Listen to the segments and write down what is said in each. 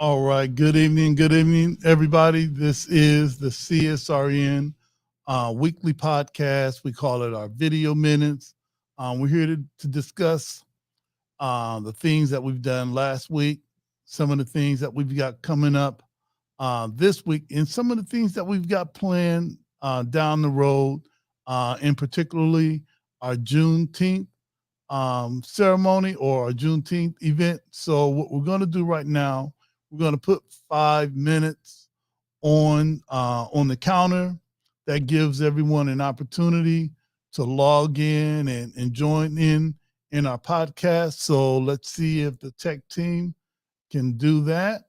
All right. Good evening, everybody. This is the CSRN weekly podcast. We call it our video minutes. We're here to discuss the things that we've done last week, some of the things that we've got coming up this week, and some of the things that we've got planned down the road, and particularly our Juneteenth ceremony or a Juneteenth event. So what we're going to do right now, we're going to put 5 minutes on the counter. That gives everyone an opportunity to log in and join in our podcast. So let's see if the tech team can do that.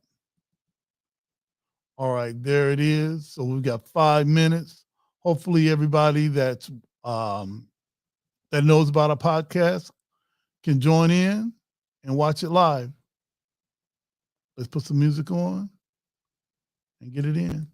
All right, there it is. So we've got 5 minutes. Hopefully everybody that knows about our podcast can join in and watch it live. Let's put some music on and get it in.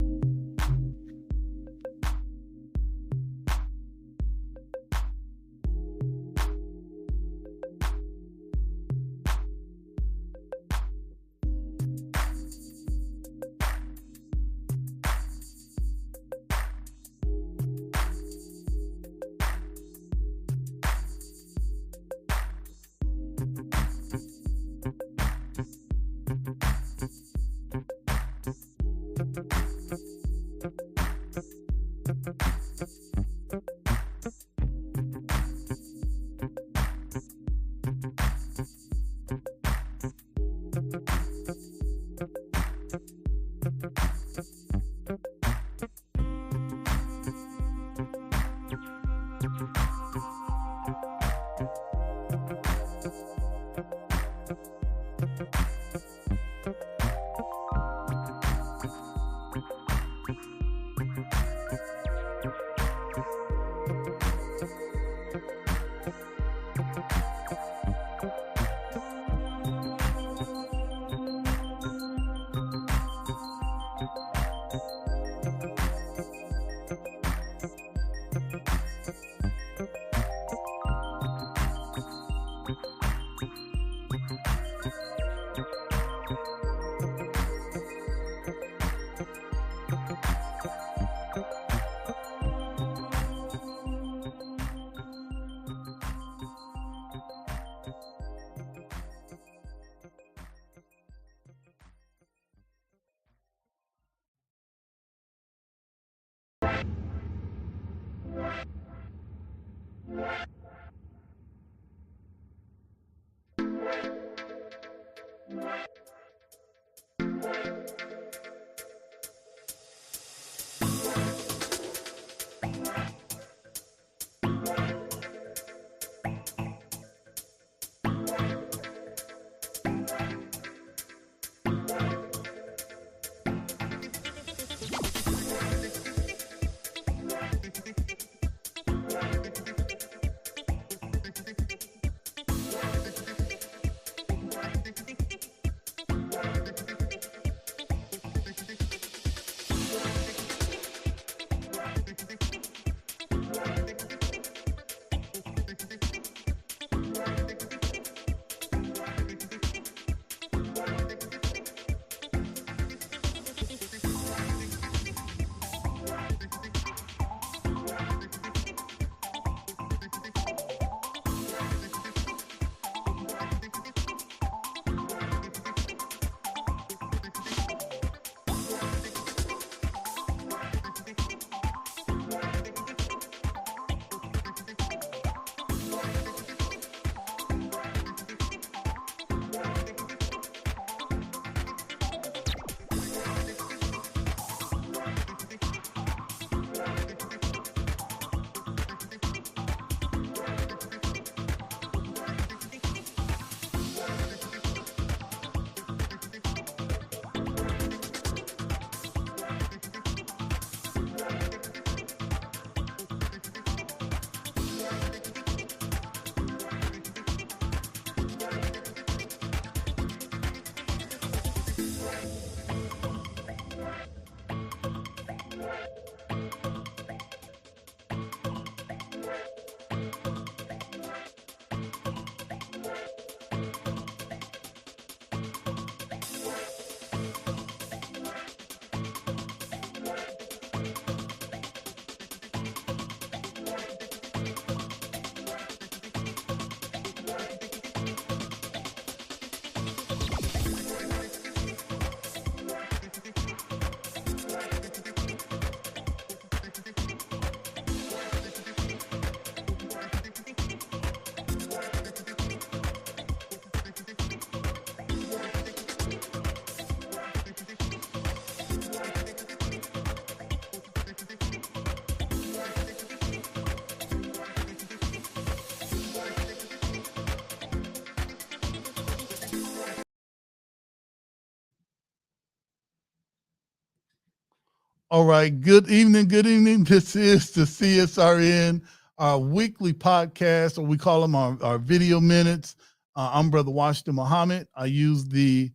All right. Good evening. Good evening. This is the CSRN, our weekly podcast, or we call them our video minutes. I'm Brother Washington Muhammad. I use the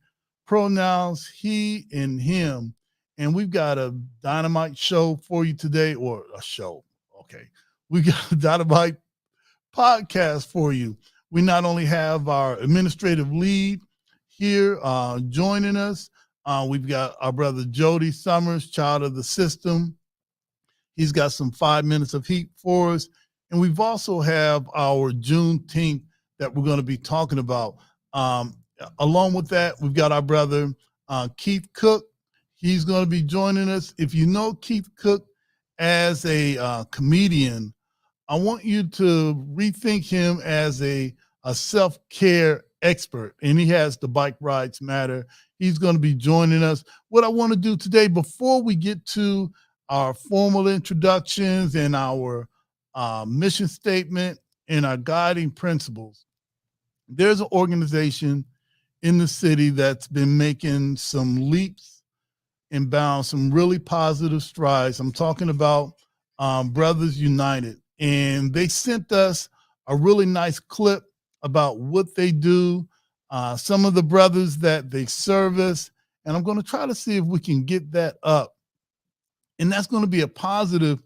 pronouns he and him. And we've got a dynamite show for you today, or a show. Okay. We got a dynamite podcast for you. We not only have our administrative lead here joining us, we've got our brother Jody Summers, child of the system. He's got some 5 minutes of heat for us. And we've also have our Juneteenth that we're going to be talking about. Along with that, we've got our brother Keith Cook. He's going to be joining us. If you know Keith Cook as a comedian, I want you to rethink him as a self-care expert, and he has the Bike Rides Matter. He's going to be joining us. What I want to do today, before we get to our formal introductions and our mission statement and our guiding principles, there's an organization in the city that's been making some leaps and bounds, some really positive strides. I'm talking about Brothers United, and they sent us a really nice clip about what they do, some of the brothers that they service, and I'm going to try to see if we can get that up. And that's going to be a positive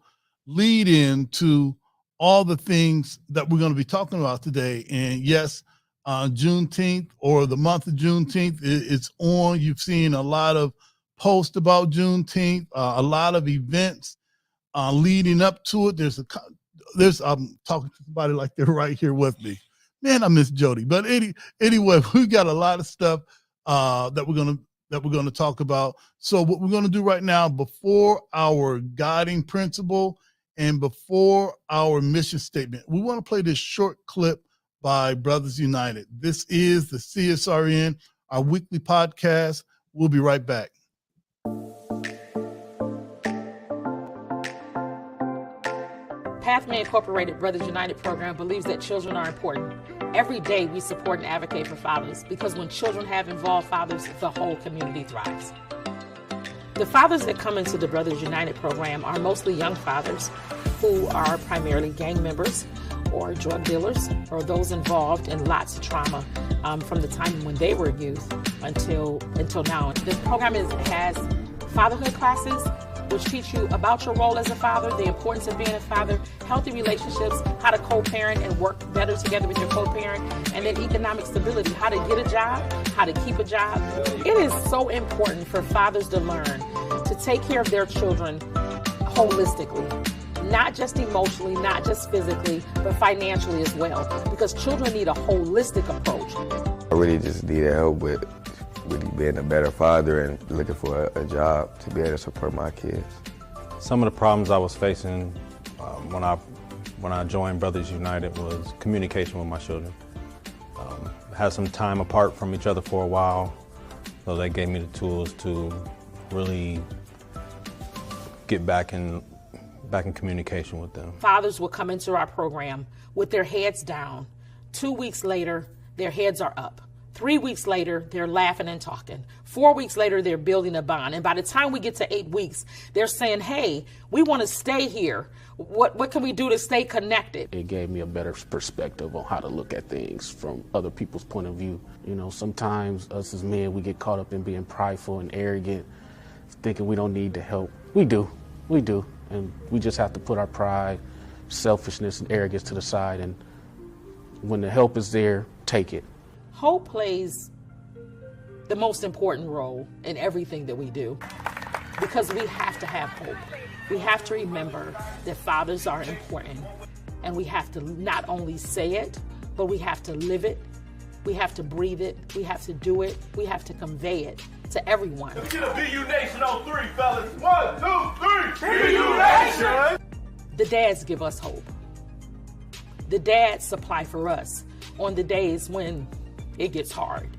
lead in to all the things that we're going to be talking about today. And yes, Juneteenth, or the month of Juneteenth, it's on. You've seen a lot of posts about Juneteenth, a lot of events leading up to it. I'm talking to somebody like they're right here with me. Man, I miss Jody. But anyway, we got a lot of stuff that we're gonna talk about. So what we're gonna do right now, before our guiding principle and before our mission statement, we want to play this short clip by Brothers United. This is the CSRN, our weekly podcast. We'll be right back. Pathway Incorporated Brothers United program believes that children are important. Every day we support and advocate for fathers, because when children have involved fathers, the whole community thrives. The fathers that come into the Brothers United program are mostly young fathers who are primarily gang members or drug dealers, or those involved in lots of trauma from the time when they were youth until now. The program has fatherhood classes, which teach you about your role as a father, the importance of being a father, healthy relationships, how to co-parent and work better together with your co-parent, and then economic stability, how to get a job, how to keep a job. It is so important for fathers to learn to take care of their children holistically, not just emotionally, not just physically, but financially as well, because children need a holistic approach. I really just needed help with really being a better father and looking for a job to be able to support my kids. Some of the problems I was facing when I joined Brothers United was communication with my children. Had some time apart from each other for a while, so they gave me the tools to really get back in communication with them. Fathers will come into our program with their heads down. 2 weeks later, their heads are up. 3 weeks later, they're laughing and talking. 4 weeks later, they're building a bond. And by the time we get to 8 weeks, they're saying, hey, we want to stay here. What can we do to stay connected? It gave me a better perspective on how to look at things from other people's point of view. You know, sometimes us as men, we get caught up in being prideful and arrogant, thinking we don't need the help. We do. And we just have to put our pride, selfishness, and arrogance to the side. And when the help is there, take it. Hope plays the most important role in everything that we do, because we have to have hope. We have to remember that fathers are important, and we have to not only say it, but we have to live it, we have to breathe it, we have to do it, we have to convey it to everyone. Let's get a BU Nation on 3, fellas. 1, 2, 3, BU Nation! The dads give us hope. The dads supply for us on the days when it gets hard,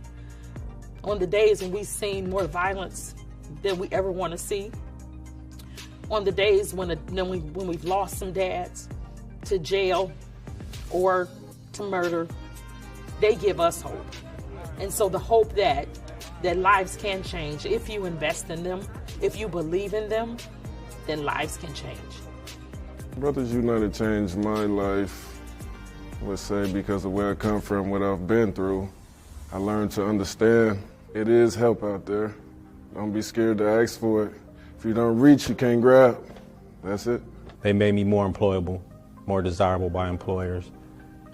on the days when we've seen more violence than we ever want to see, on the days when we've lost some dads to jail or to murder. They give us hope. And so the hope that lives can change if you invest in them, if you believe in them, then lives can change. Brothers United changed my life, let's say, because of where I come from, what I've been through. I learned to understand it is help out there. Don't be scared to ask for it. If you don't reach, you can't grab. That's it. They made me more employable, more desirable by employers,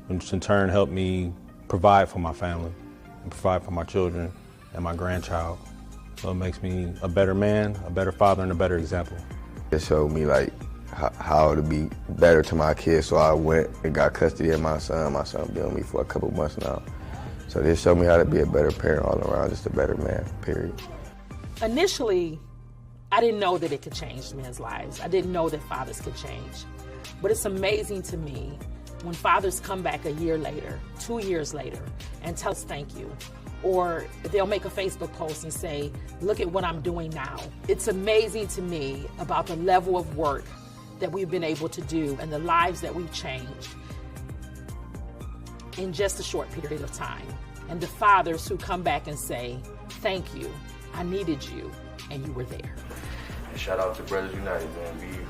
which in turn helped me provide for my family and provide for my children and my grandchild. So it makes me a better man, a better father, and a better example. It showed me like how to be better to my kids, so I went and got custody of my son. My son been with me for a couple months now. So this showed me how to be a better parent all around, just a better man, period. Initially, I didn't know that it could change men's lives. I didn't know that fathers could change. But it's amazing to me when fathers come back a year later, 2 years later, and tell us thank you. Or they'll make a Facebook post and say, look at what I'm doing now. It's amazing to me about the level of work that we've been able to do and the lives that we've changed in just a short period of time. And the fathers who come back and say, thank you, I needed you, and you were there. And shout out to Brothers United, man. Be you.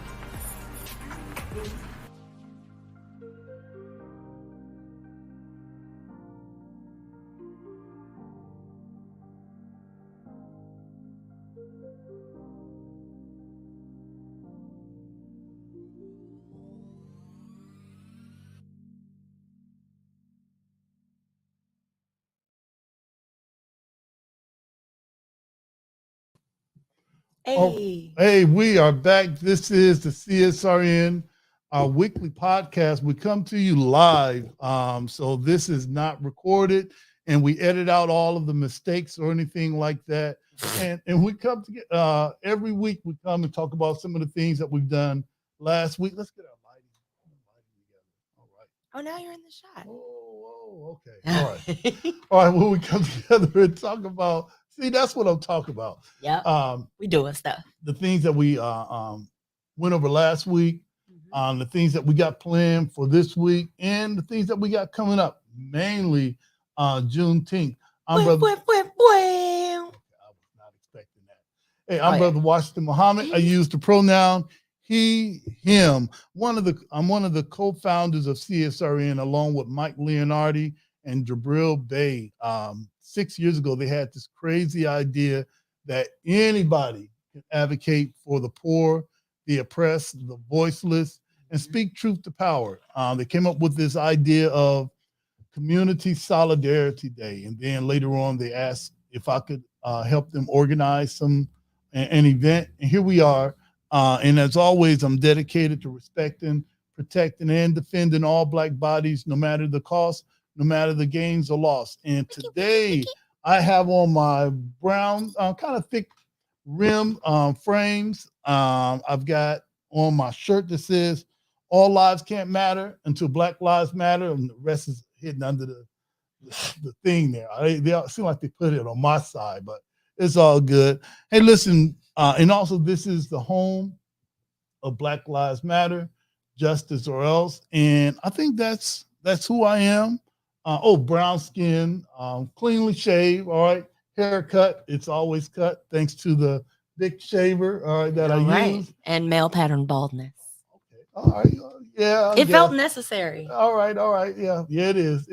Hey. Hey, we are back. This is the CSRN, our weekly podcast. We come to you live. So this is not recorded, and we edit out all of the mistakes or anything like that. And we come to every week. We come and talk about some of the things that we've done last week. Let's get our lighting together. All right. Oh, now you're in the shot. Oh, okay. All right. All right. When we come together and talk about. See, that's what I'm talking about. Yeah, we doing stuff. The things that we went over last week, the things that we got planned for this week, and the things that we got coming up, mainly Juneteenth. I was not expecting that. Hey, I'm Brother Washington Muhammad. I use the pronoun he, him. I'm one of the co-founders of CSRN, along with Mike Leonardi and Jabril Bay. 6 years ago, they had this crazy idea that anybody can advocate for the poor, the oppressed, the voiceless, and speak truth to power. They came up with this idea of Community Solidarity Day. And then later on, they asked if I could help them organize an event. And here we are. And as always, I'm dedicated to respecting, protecting, and defending all Black bodies, no matter the cost, no matter the gains or loss. And today I have on my brown, kind of thick rim frames. I've got on my shirt that says, all lives can't matter until Black lives matter. And the rest is hidden under the thing there. They seem like they put it on my side, but it's all good. Hey, listen, and also this is the home of Black Lives Matter, Justice or Else. And I think that's who I am. Brown skin, cleanly shaved, all right. Haircut, it's always cut, thanks to the big shaver, all right, that I use. And male pattern baldness. Okay, all right, yeah. It felt necessary. All right, yeah, it is.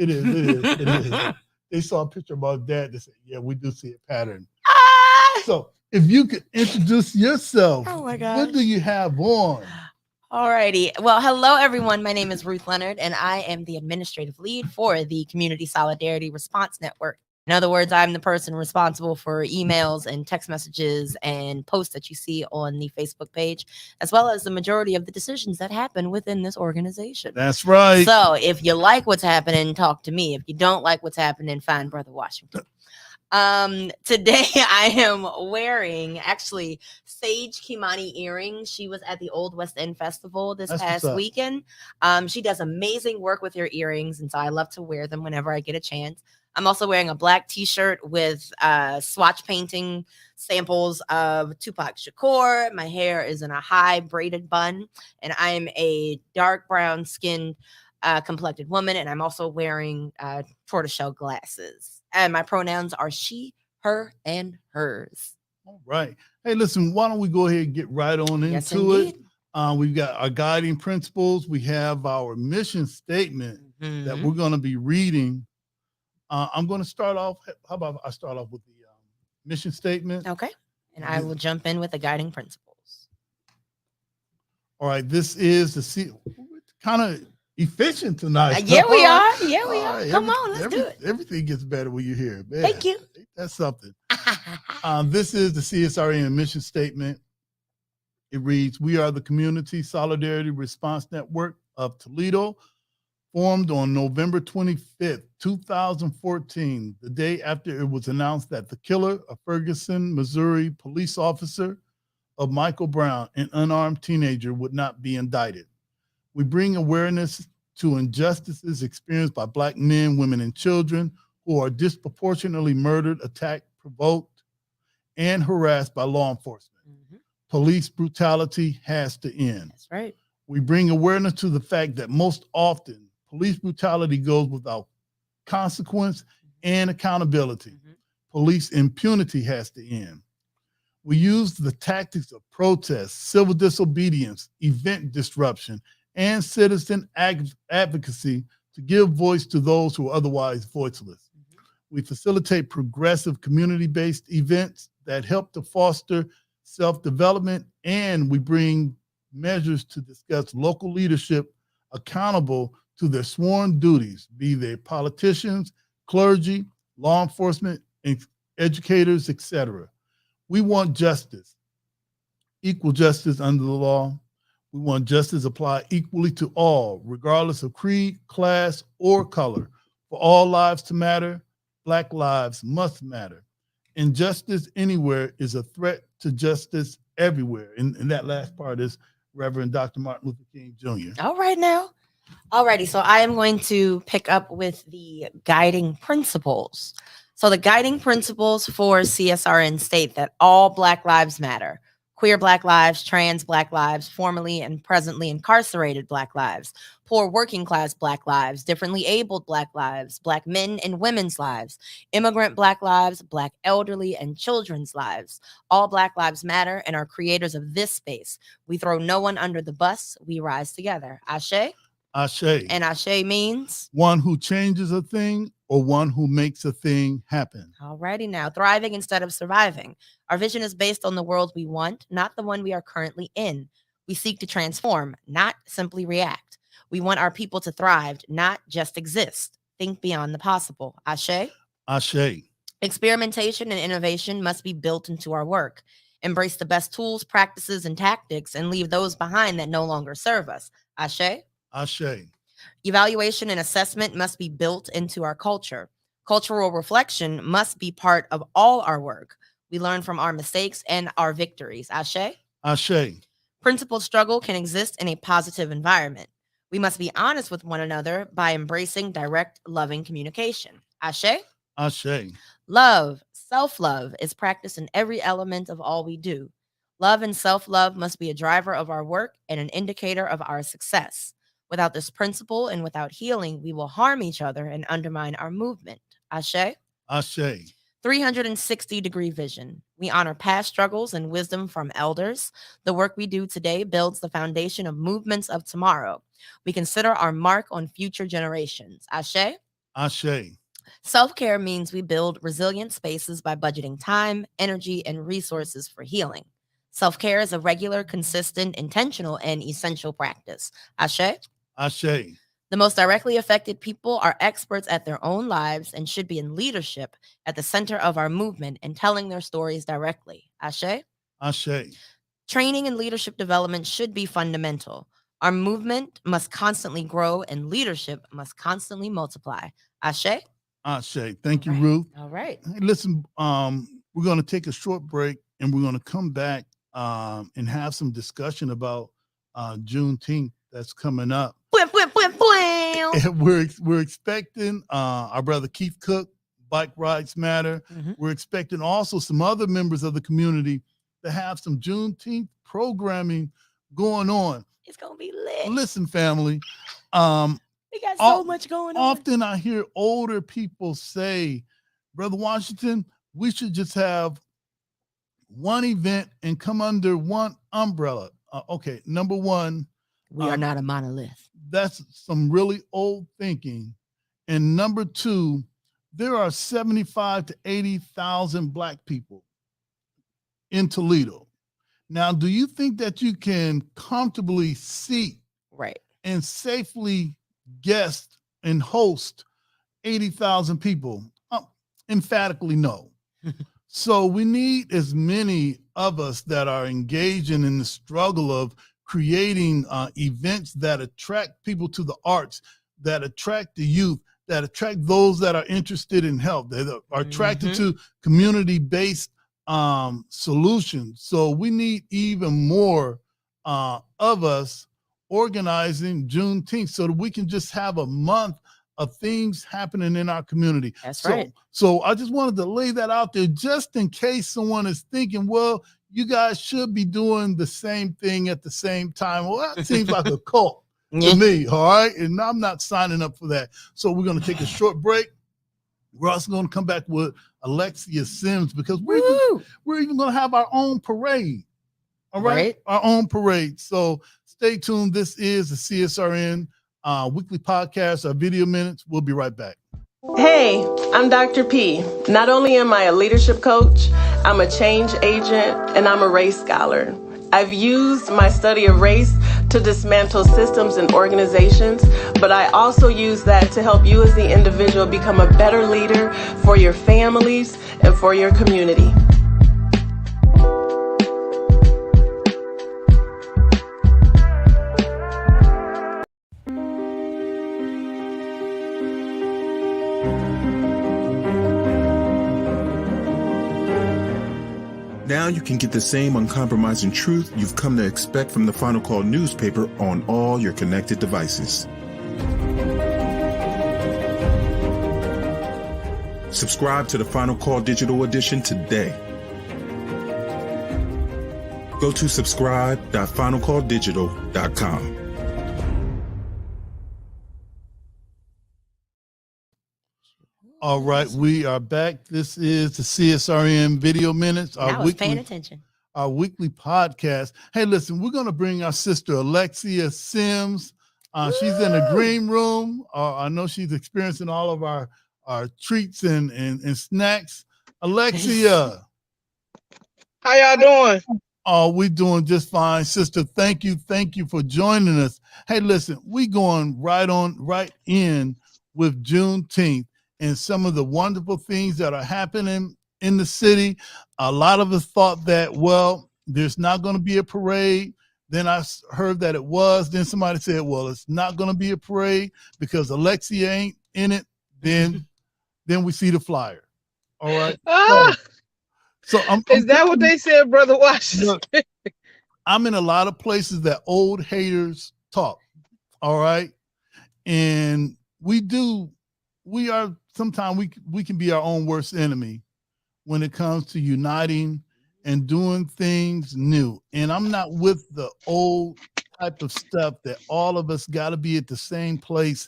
They saw a picture of my dad, they said, yeah, we do see a pattern. So if you could introduce yourself, oh my gosh, what do you have on? Alrighty. Well, hello, everyone. My name is Ruth Leonard, and I am the administrative lead for the Community Solidarity Response Network. In other words, I'm the person responsible for emails and text messages and posts that you see on the Facebook page, as well as the majority of the decisions that happen within this organization. That's right. So if you like what's happening, talk to me. If you don't like what's happening, find Brother Washington. Today I am wearing actually Sage Kimani earrings. She was at the Old West End Festival this past weekend. She does amazing work with her earrings, and so I love to wear them whenever I get a chance. I'm also wearing a black t-shirt with swatch painting samples of Tupac Shakur. My hair is in a high braided bun, and I am a dark brown skinned complected woman, and I'm also wearing tortoiseshell glasses. And my pronouns are she, her, and hers. All right. Hey, listen, why don't we go ahead and get right on Yes, into it? indeed. We've got our guiding principles. We have our mission statement that Mhm. we're going to be reading. I'm going to start off. How about I start off with the mission statement? Okay. And I will jump in with the guiding principles. All right. This is kind of efficient tonight. Yeah, we All right. are. Yeah, we All are. right. Come on, let's do it. Everything gets better when you're here. Man, Thank you. that's something. This is the CSRN mission statement. It reads, "We are the Community Solidarity Response Network of Toledo, formed on November 25th, 2014, the day after it was announced that the killer, a Ferguson, Missouri police officer of Michael Brown, an unarmed teenager, would not be indicted. We bring awareness to injustices experienced by Black men, women, and children who are disproportionately murdered, attacked, provoked, and harassed by law enforcement. Police brutality has to end. That's right. We bring awareness to the fact that most often police brutality goes without consequence and accountability. Police impunity has to end. We use the tactics of protest, civil disobedience, event disruption, and citizen advocacy to give voice to those who are otherwise voiceless. We facilitate progressive community-based events that help to foster self-development, and we bring measures to discuss local leadership accountable to their sworn duties, be they politicians, clergy, law enforcement, educators, etc. We want justice, equal justice under the law. We want justice applied equally to all, regardless of creed, class, or color. For all lives to matter, Black lives must matter. Injustice anywhere is a threat to justice everywhere. And that last part is Reverend Dr. Martin Luther King Jr. All right now. Alrighty, so I am going to pick up with the guiding principles. So the guiding principles for CSRN state that all Black lives matter. Queer Black lives, trans Black lives, formerly and presently incarcerated Black lives, poor working class Black lives, differently abled Black lives, Black men and women's lives, immigrant Black lives, Black elderly and children's lives. All Black lives matter and are creators of this space. We throw no one under the bus. We rise together. Ashe? Ashe. And Ashe means? One who changes a thing or one who makes a thing happen. Alrighty now. Thriving instead of surviving. Our vision is based on the world we want, not the one we are currently in. We seek to transform, not simply react. We want our people to thrive, not just exist. Think beyond the possible. Ashe? Ashe. Experimentation and innovation must be built into our work. Embrace the best tools, practices, and tactics and leave those behind that no longer serve us. Ashe? Ashe. Evaluation and assessment must be built into our culture. Cultural reflection must be part of all our work. We learn from our mistakes and our victories. Ashe? Ashe. Principled struggle can exist in a positive environment. We must be honest with one another by embracing direct, loving communication. Ashe? Ashe. Love, self-love is practiced in every element of all we do. Love and self-love must be a driver of our work and an indicator of our success. Without this principle and without healing, we will harm each other and undermine our movement. Ashe? Ashe. 360-degree vision. We honor past struggles and wisdom from elders. The work we do today builds the foundation of movements of tomorrow. We consider our mark on future generations. Ashe? Ashe. Self-care means we build resilient spaces by budgeting time, energy, and resources for healing. Self-care is a regular, consistent, intentional, and essential practice. Ashe? Ashe. The most directly affected people are experts at their own lives and should be in leadership at the center of our movement and telling their stories directly. Ashe? Ashe. Training and leadership development should be fundamental. Our movement must constantly grow and leadership must constantly multiply. Ashe? Ashe. Thank you, Ruth. All right. Hey, listen, we're going to take a short break and we're going to come back and have some discussion about Juneteenth that's coming up. And we're expecting our brother Keith Cook, Bike Rides Matter. We're expecting also some other members of the community to have some Juneteenth programming going on. It's going to be lit. Listen, family. We got so much going on. Often I hear older people say, Brother Washington, we should just have one event and come under one umbrella. Okay, number one, We are not a monolith. that's some really old thinking. And number two, there are 75 to 80,000 Black people in Toledo. Now, do you think that you can comfortably seat Right. and safely guest and host 80,000 people? Emphatically no. So we need as many of us that are engaging in the struggle of creating events that attract people to the arts, that attract the youth, that attract those that are interested in health, that are attracted to community-based solutions. So we need even more of us organizing Juneteenth so that we can just have a month of things happening in our community. That's right. So I just wanted to lay that out there just in case someone is thinking, well, you guys should be doing the same thing at the same time. Well, that seems like a cult to me, all right? And I'm not signing up for that. So we're going to take a short break. We're also going to come back with Alexia Sims because we're even going to have our own parade. All right? Our own parade. So stay tuned. This is the CSRN weekly podcast, our video minutes. We'll be right back. Hey, I'm Dr. P. Not only am I a leadership coach, I'm a change agent and I'm a race scholar. I've used my study of race to dismantle systems and organizations, but I also use that to help you as the individual become a better leader for your families and for your community. Now you can get the same uncompromising truth you've come to expect from the Final Call newspaper on all your connected devices. Subscribe to the Final Call digital edition today. Go to subscribe.finalcalldigital.com. All right, we are back. This is the CSRN Video Minutes. I was paying attention. Our weekly podcast. Hey, listen, we're going to bring our sister Alexia Sims. She's in the green room. I know she's experiencing all of our treats and snacks. Alexia. How y'all doing? Oh, we doing just fine, sister. Thank you for joining us. Hey, listen, we going right in with Juneteenth and some of the wonderful things that are happening in the city. A lot of us thought that, well, there's not going to be a parade. Then I heard that it was. Then somebody said, well, it's not going to be a parade because Alexia ain't in it. Then we see the flyer. All right. So is that what they said, Brother Washington? Look, I'm in a lot of places that old haters talk. All right. And sometimes we can be our own worst enemy when it comes to uniting and doing things new. And I'm not with the old type of stuff that all of us got to be at the same place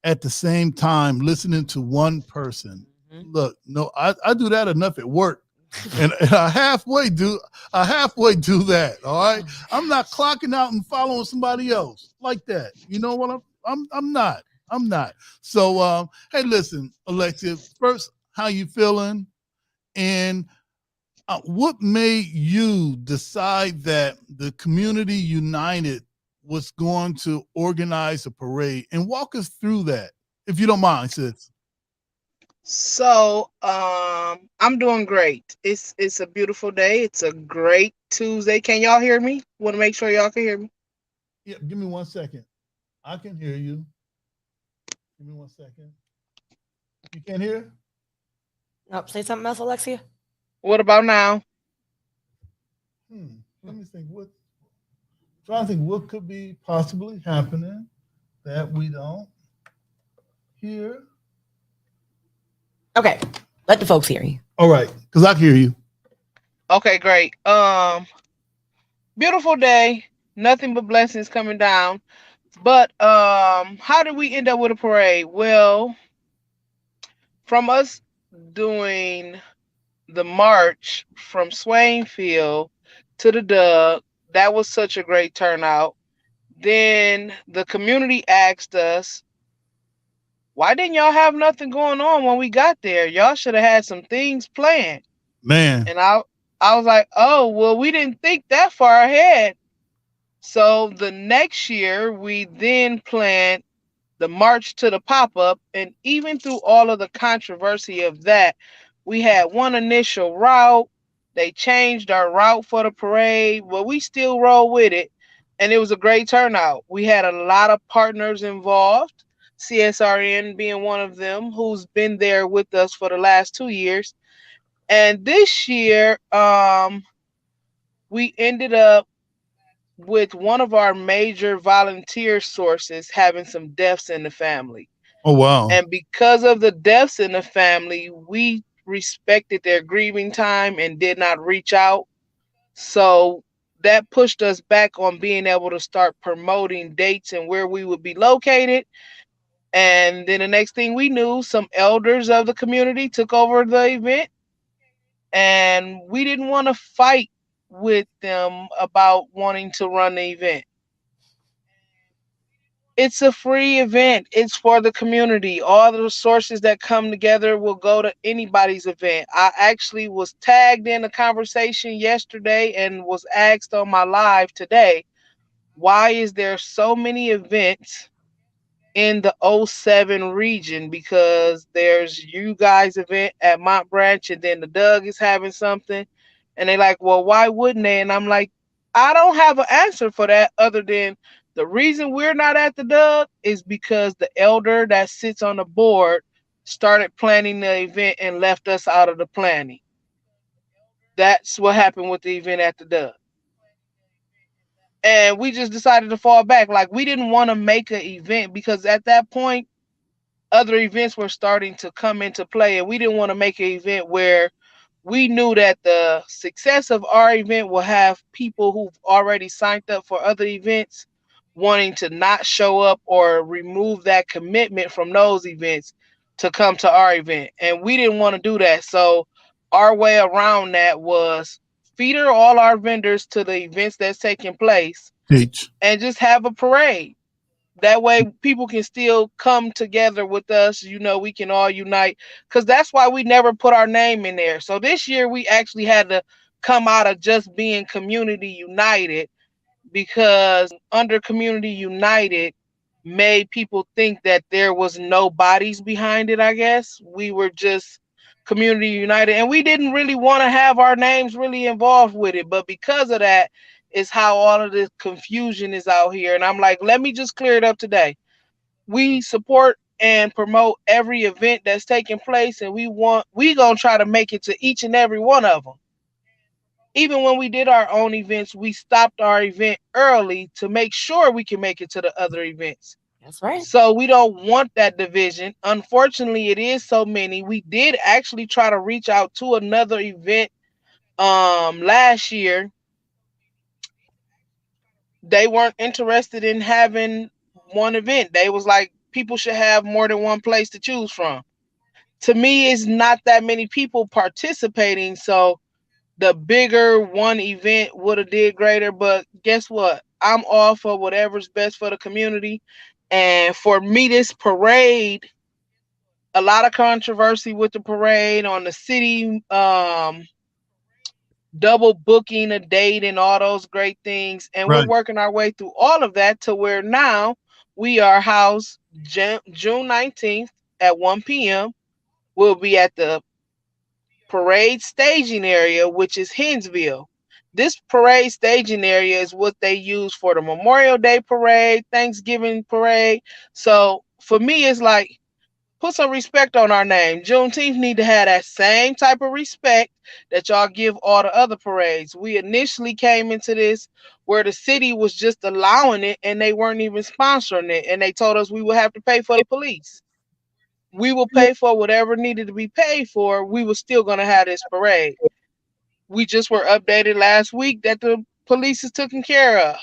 at the same time, listening to one person. Look, no, I do that enough at work. And I halfway do that. All right. I'm not clocking out and following somebody else like that. You know what? I'm not. So hey, listen, Alexia, first, how you feeling? And what made you decide that the Community United was going to organize a parade? And walk us through that, if you don't mind, sis. So I'm doing great. It's a beautiful day. It's a great Tuesday. Can y'all hear me? Want to make sure y'all can hear me. Yeah, give me 1 second. I can hear you. Give me 1 second. You can't hear? Nope. Say something else, Alexia. What about now? Let me think. Trying to think what could be possibly happening that we don't hear. Okay. Let the folks hear you. All right, because I can hear you. Okay, great. Beautiful day. Nothing but blessings coming down. But how did we end up with a parade? Well, from us doing the march from Swainfield to the Dug. That was such a great turnout. Then the community asked us, why didn't y'all have nothing going on when we got there? Y'all should have had some things planned. Man, And I was like, oh, well, we didn't think that far ahead. So the next year, we then planned the march to the pop up. And even through all of the controversy of that, we had one initial route. They changed our route for the parade, but we still roll with it. And it was a great turnout. We had a lot of partners involved, CSRN being one of them, who's been there with us for the last 2 years. And this year, we ended up with one of our major volunteer sources having some deaths in the family. oh wow. And because of the deaths in the family, we respected their grieving time and did not reach out. So that pushed us back on being able to start promoting dates and where we would be located. And then the next thing we knew, some elders of the community took over the event, and we didn't want to fight with them about wanting to run the event. It's a free event. It's for the community. All the resources that come together will go to anybody's event. I actually was tagged in a conversation yesterday and was asked on my live today, why is there so many events in the '07 region? Because there's you guys event at Mont Branch, and then the Doug is having something. And they like, well, why wouldn't they? And I'm like, I don't have an answer for that other than the reason we're not at the Doug is because the elder that sits on the board started planning the event and left us out of the planning. That's what happened with the event at the Doug. And we just decided to fall back. Like, we didn't want to make an event because at that point other events were starting to come into play, and we didn't want to make an event where we knew that the success of our event will have people who've already signed up for other events wanting to not show up or remove that commitment from those events to come to our event. And we didn't want to do that. So our way around that was feeder all our vendors to the events that's taking place Teach. and just have a parade. That way people can still come together with us. We can all unite, because that's why we never put our name in there. So this year we actually had to come out of just being Community United, because under Community United made people think that there was no bodies behind it. I guess we were just Community United, and we didn't really want to have our names really involved with it. But because of that is how all of this confusion is out here. And I'm like, let me just clear it up today. We support and promote every event that's taking place, and we gonna try to make it to each and every one of them. Even when we did our own events, we stopped our event early to make sure we can make it to the other events. That's right. So we don't want that division. Unfortunately, it is so many. We did actually try to reach out to another event last year. They weren't interested in having one event. They was like, people should have more than one place to choose from. To me, it's not that many people participating, so the bigger one event would have did greater. But guess what? I'm all for whatever's best for the community. And for me, this parade, a lot of controversy with the parade on the city, double booking a date and all those great things. And we're Right. working our way through all of that to where now we are housed June 19th at 1 p.m. We'll be at the parade staging area, which is Hinsville. This parade staging area is what they use for the Memorial Day parade, Thanksgiving parade. So for me, it's like, put some respect on our name. Juneteenth need to have that same type of respect that y'all give all the other parades. We initially came into this where the city was just allowing it and they weren't even sponsoring it. And they told us we would have to pay for the police. We will pay for whatever needed to be paid for. We were still going to have this parade. We just were updated last week that the police is taken care of.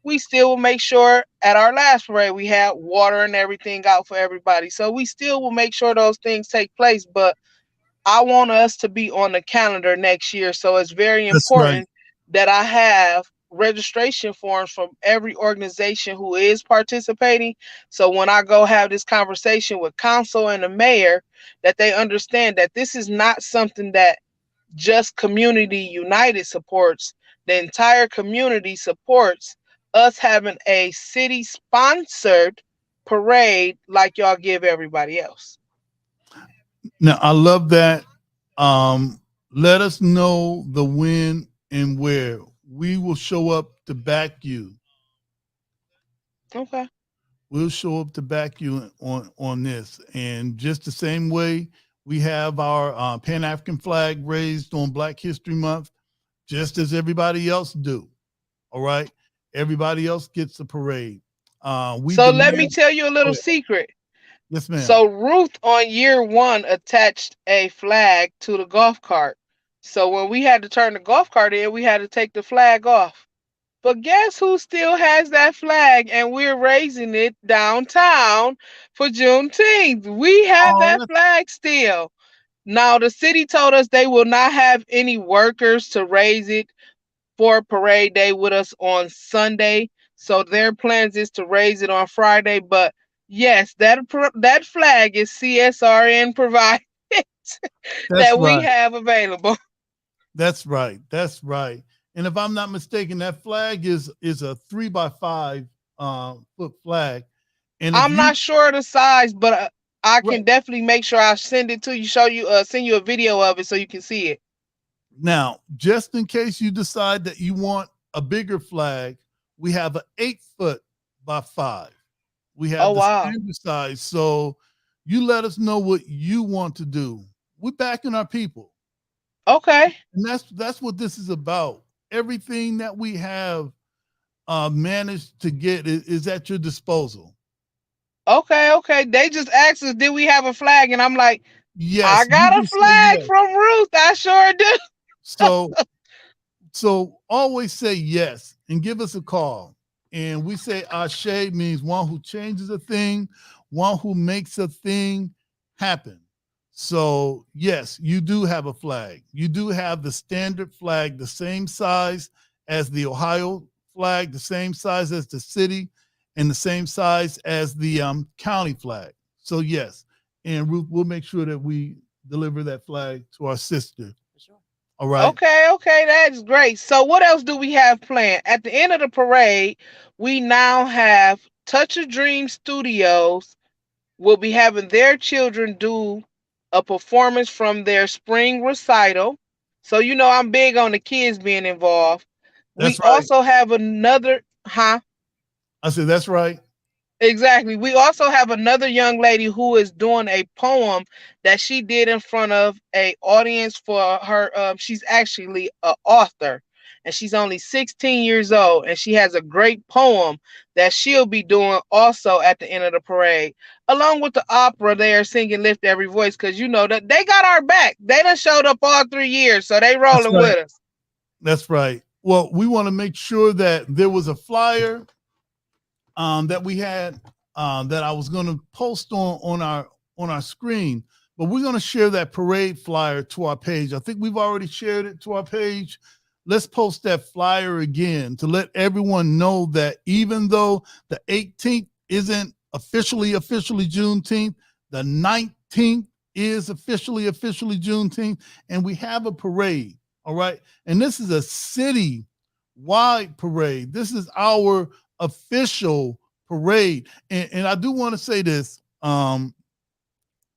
We still will make sure at our last parade we had water and everything out for everybody. So we still will make sure those things take place. But I want us to be on the calendar next year. So it's very That's right. important that I have registration forms from every organization who is participating. So when I go have this conversation with council and the mayor, that they understand that this is not something that just Community United supports. The entire community supports us having a city sponsored parade like y'all give everybody else. Now, I love that. Let us know the when and where. We will show up to back you. Okay. We'll show up to back you on this. And just the same way we have our Pan-African flag raised on Black History Month, just as everybody else do. All right? Everybody else gets a parade. We So let me demand. tell you a little Oh, secret. yes, ma'am. So Ruth on year one attached a flag to the golf cart. So when we had to turn the golf cart in, we had to take the flag off. But guess who still has that flag and we're raising it downtown for Juneteenth? We have Oh, that flag still. Now the city told us they will not have any workers to raise it for parade day with us on Sunday. So their plans is to raise it on Friday. But yes, that flag is CSRN provided that's that we right. have available. That's right. That's right. And if I'm not mistaken, that flag is a 3x5 foot flag. And if I'm you not sure of the size, but I right can definitely make sure I send it to you, send you a video of it so you can see it. now, just in case you decide that you want a bigger flag, we have an 8 foot by 5. We Oh have the wow. standard size. So you let us know what you want to do. We're backing our people. Okay. And that's what this is about. Everything that we have managed to get is at your disposal. Okay. They just asked us, did we have a flag? And I'm like, I Yes, you got a just say flag yes. from Ruth. I sure do. So always say yes and give us a call. And we say Ashe means one who changes a thing, one who makes a thing happen. So yes, you do have a flag. You do have the standard flag, the same size as the Ohio flag, the same size as the city, and the same size as the county flag. So yes, and Ruth, we'll make sure that we deliver that flag to our sister. All right. Okay, that's great. So what else do we have planned? At the end of the parade, we now have Touch a Dream Studios will be having their children do a performance from their spring recital. So you know I'm big on the kids being involved. We That's right. also have another, huh? I said, that's right. Exactly. We also have another young lady who is doing a poem that she did in front of a audience for her. She's actually an author, and she's only 16 years old, and she has a great poem that she'll be doing also at the end of the parade, along with the opera. They are singing "Lift Every Voice" because you know that they got our back. They done showed up all 3 years, so they That's rolling right. with us. That's right. Well, we want to make sure that there was a flyer that we had that I was going to post on our screen, but we're going to share that parade flyer to our page. I think we've already shared it to our page. Let's post that flyer again to let everyone know that even though the 18th isn't officially Juneteenth, the 19th is officially Juneteenth, and we have a parade. All right. And this is a city-wide parade. This is our official parade. And I do want to say this.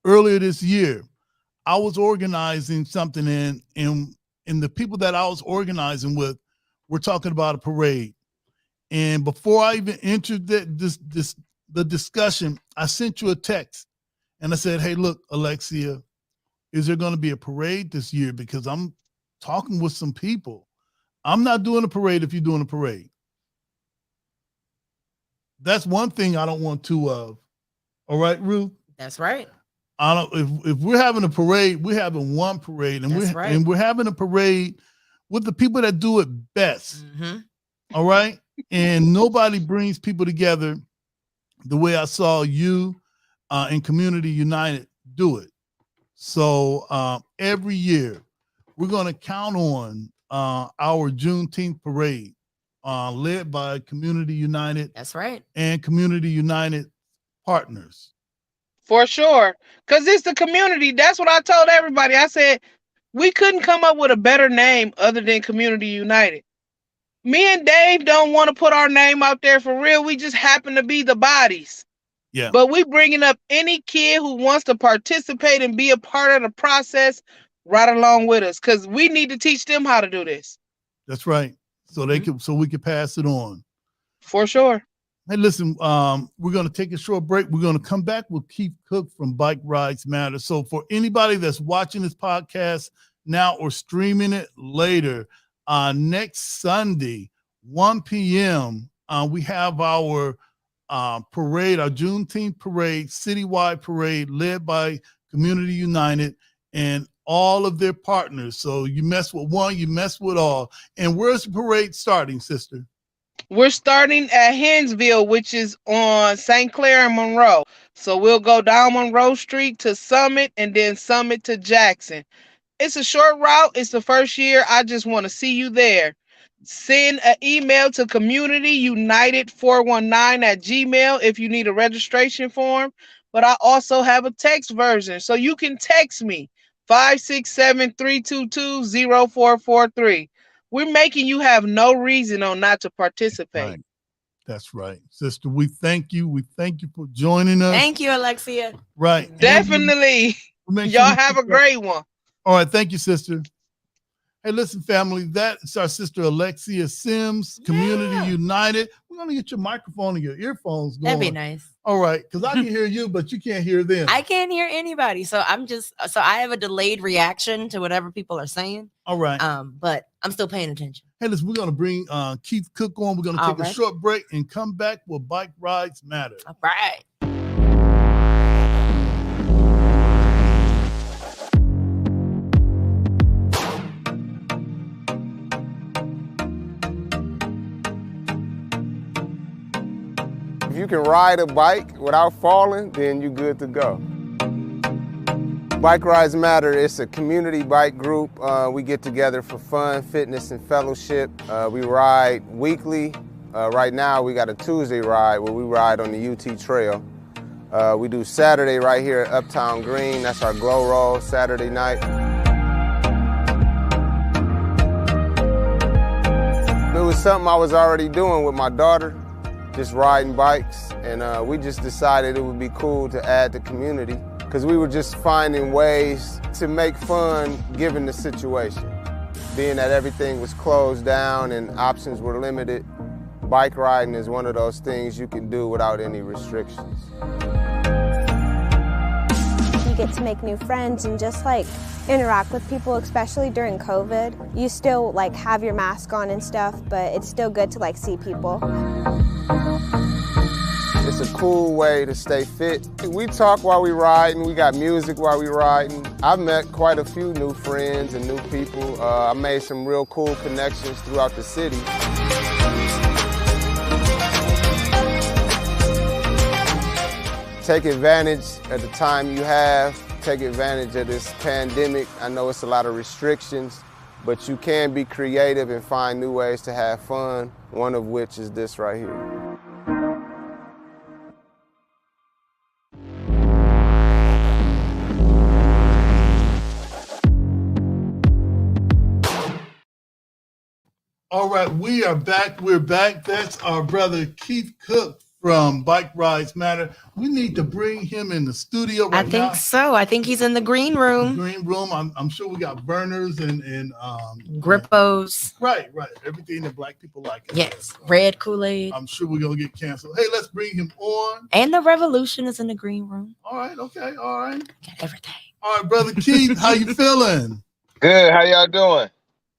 Earlier this year, I was organizing something and the people that I was organizing with were talking about a parade. And before I even entered the discussion, I sent you a text and I said, hey, look, Alexia, is there going to be a parade this year? Because I'm talking with some people. I'm not doing a parade if you're doing a parade. That's one thing I don't want two of. All right, Ruth? That's right. I don't if we're having a parade, we're having one parade and That's right. we're having a parade with the people that do it best. Mm-hmm. All right? And nobody brings people together the way I saw you and Community United do it. So every year we're going to count on our Juneteenth parade led by Community United. That's right. And Community United partners. For sure. Because it's the community. That's what I told everybody. I said, we couldn't come up with a better name other than Community United. Me and Dave don't want to put our name out there for real. We just happen to be the bodies. Yeah. But we bringing up any kid who wants to participate and be a part of the process right along with us, because we need to teach them how to do this. That's right. So they can, so we can pass it on. For sure. Hey, listen, we're going to take a short break. We're going to come back with Keith Cook from Bike Rides Matter. So for anybody that's watching this podcast now or streaming it later, next Sunday, 1 p.m., we have our parade, our Juneteenth parade, citywide parade led by Community United and all of their partners. So you mess with one, you mess with all. And where's the parade starting, sister? We're starting at Hinsville, which is on St. Clair and Monroe. So we'll go down Monroe Street to Summit and then Summit to Jackson. It's a short route. It's the first year. I just want to see you there. Send an email to communityunited419@gmail if you need a registration form. But I also have a text version. So you can text me 567-322-0443. We're making you have no reason on not to participate. Right. That's right. Sister, we thank you. We thank you for joining us. Thank you, Alexia. Right. Definitely. Y'all have a great one. All right. Thank you, sister. Hey, listen, family, that's our sister Alexia Sims, Community United. We're going to get your microphone and your earphones going. That'd be nice. All right, because I can hear you, but you can't hear them. I can't hear anybody. So I have a delayed reaction to whatever people are saying. All right. But I'm still paying attention. Hey, listen, we're going to bring Keith Cook on. We're going to take a short break and come back with Bike Rides Matter. All right. If you can ride a bike without falling, then you're good to go. Bike Rides Matter, it's a community bike group. We get together for fun, fitness, and fellowship. We ride weekly. Right now, we got a Tuesday ride where we ride on the UT Trail. We do Saturday right here at Uptown Green. That's our glow roll Saturday night. It was something I was already doing with my daughter, just riding bikes, and we just decided it would be cool to add the community because we were just finding ways to make fun given the situation. Being that everything was closed down and options were limited, bike riding is one of those things you can do without any restrictions. You get to make new friends and just like interact with people, especially during COVID. You still like have your mask on and stuff, but it's still good to like see people. It's a cool way to stay fit. We talk while we riding, we got music while we riding. I've met quite a few new friends and new people. I made some real cool connections throughout the city. Take advantage of the time you have. Take advantage of this pandemic. I know it's a lot of restrictions, but you can be creative and find new ways to have fun, one of which is this right here. All right, we are back. We're back. That's our brother Keith Cook from Bike Rides Matter. We need to bring him in the studio right now. I think so. I think he's in the green room. Green room. I'm sure we got burners and Grippos. Right. Everything that black people like. Yes. Red Kool-Aid. I'm sure we're gonna get canceled. Hey, let's bring him on. And the Revolution is in the green room. All right. Okay. All right. Got everything. All right, brother Keith. How you feeling? Good. How y'all doing?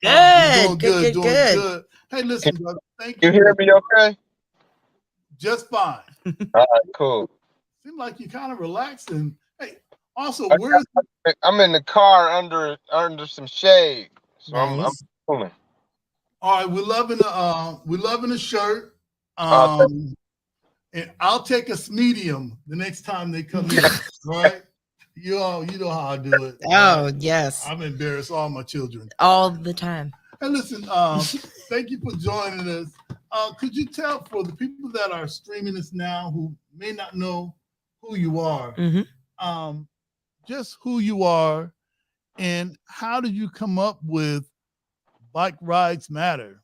Good. Doing good. Hey, listen, brother. Thank you. You hear me okay? Just fine. All right, cool. Seem like you kind of relaxed. And hey, also, I'm in the car under some shade, so nice. I'm cooling. All right, we're loving the shirt. And I'll take a medium the next time they come in. All right. You know how I do it. Oh, yes. I'm embarrassed all my children. All the time. And listen, thank you for joining us. Could you tell for the people that are streaming this now who may not know who you are, just who you are and how did you come up with Bike Rides Matter?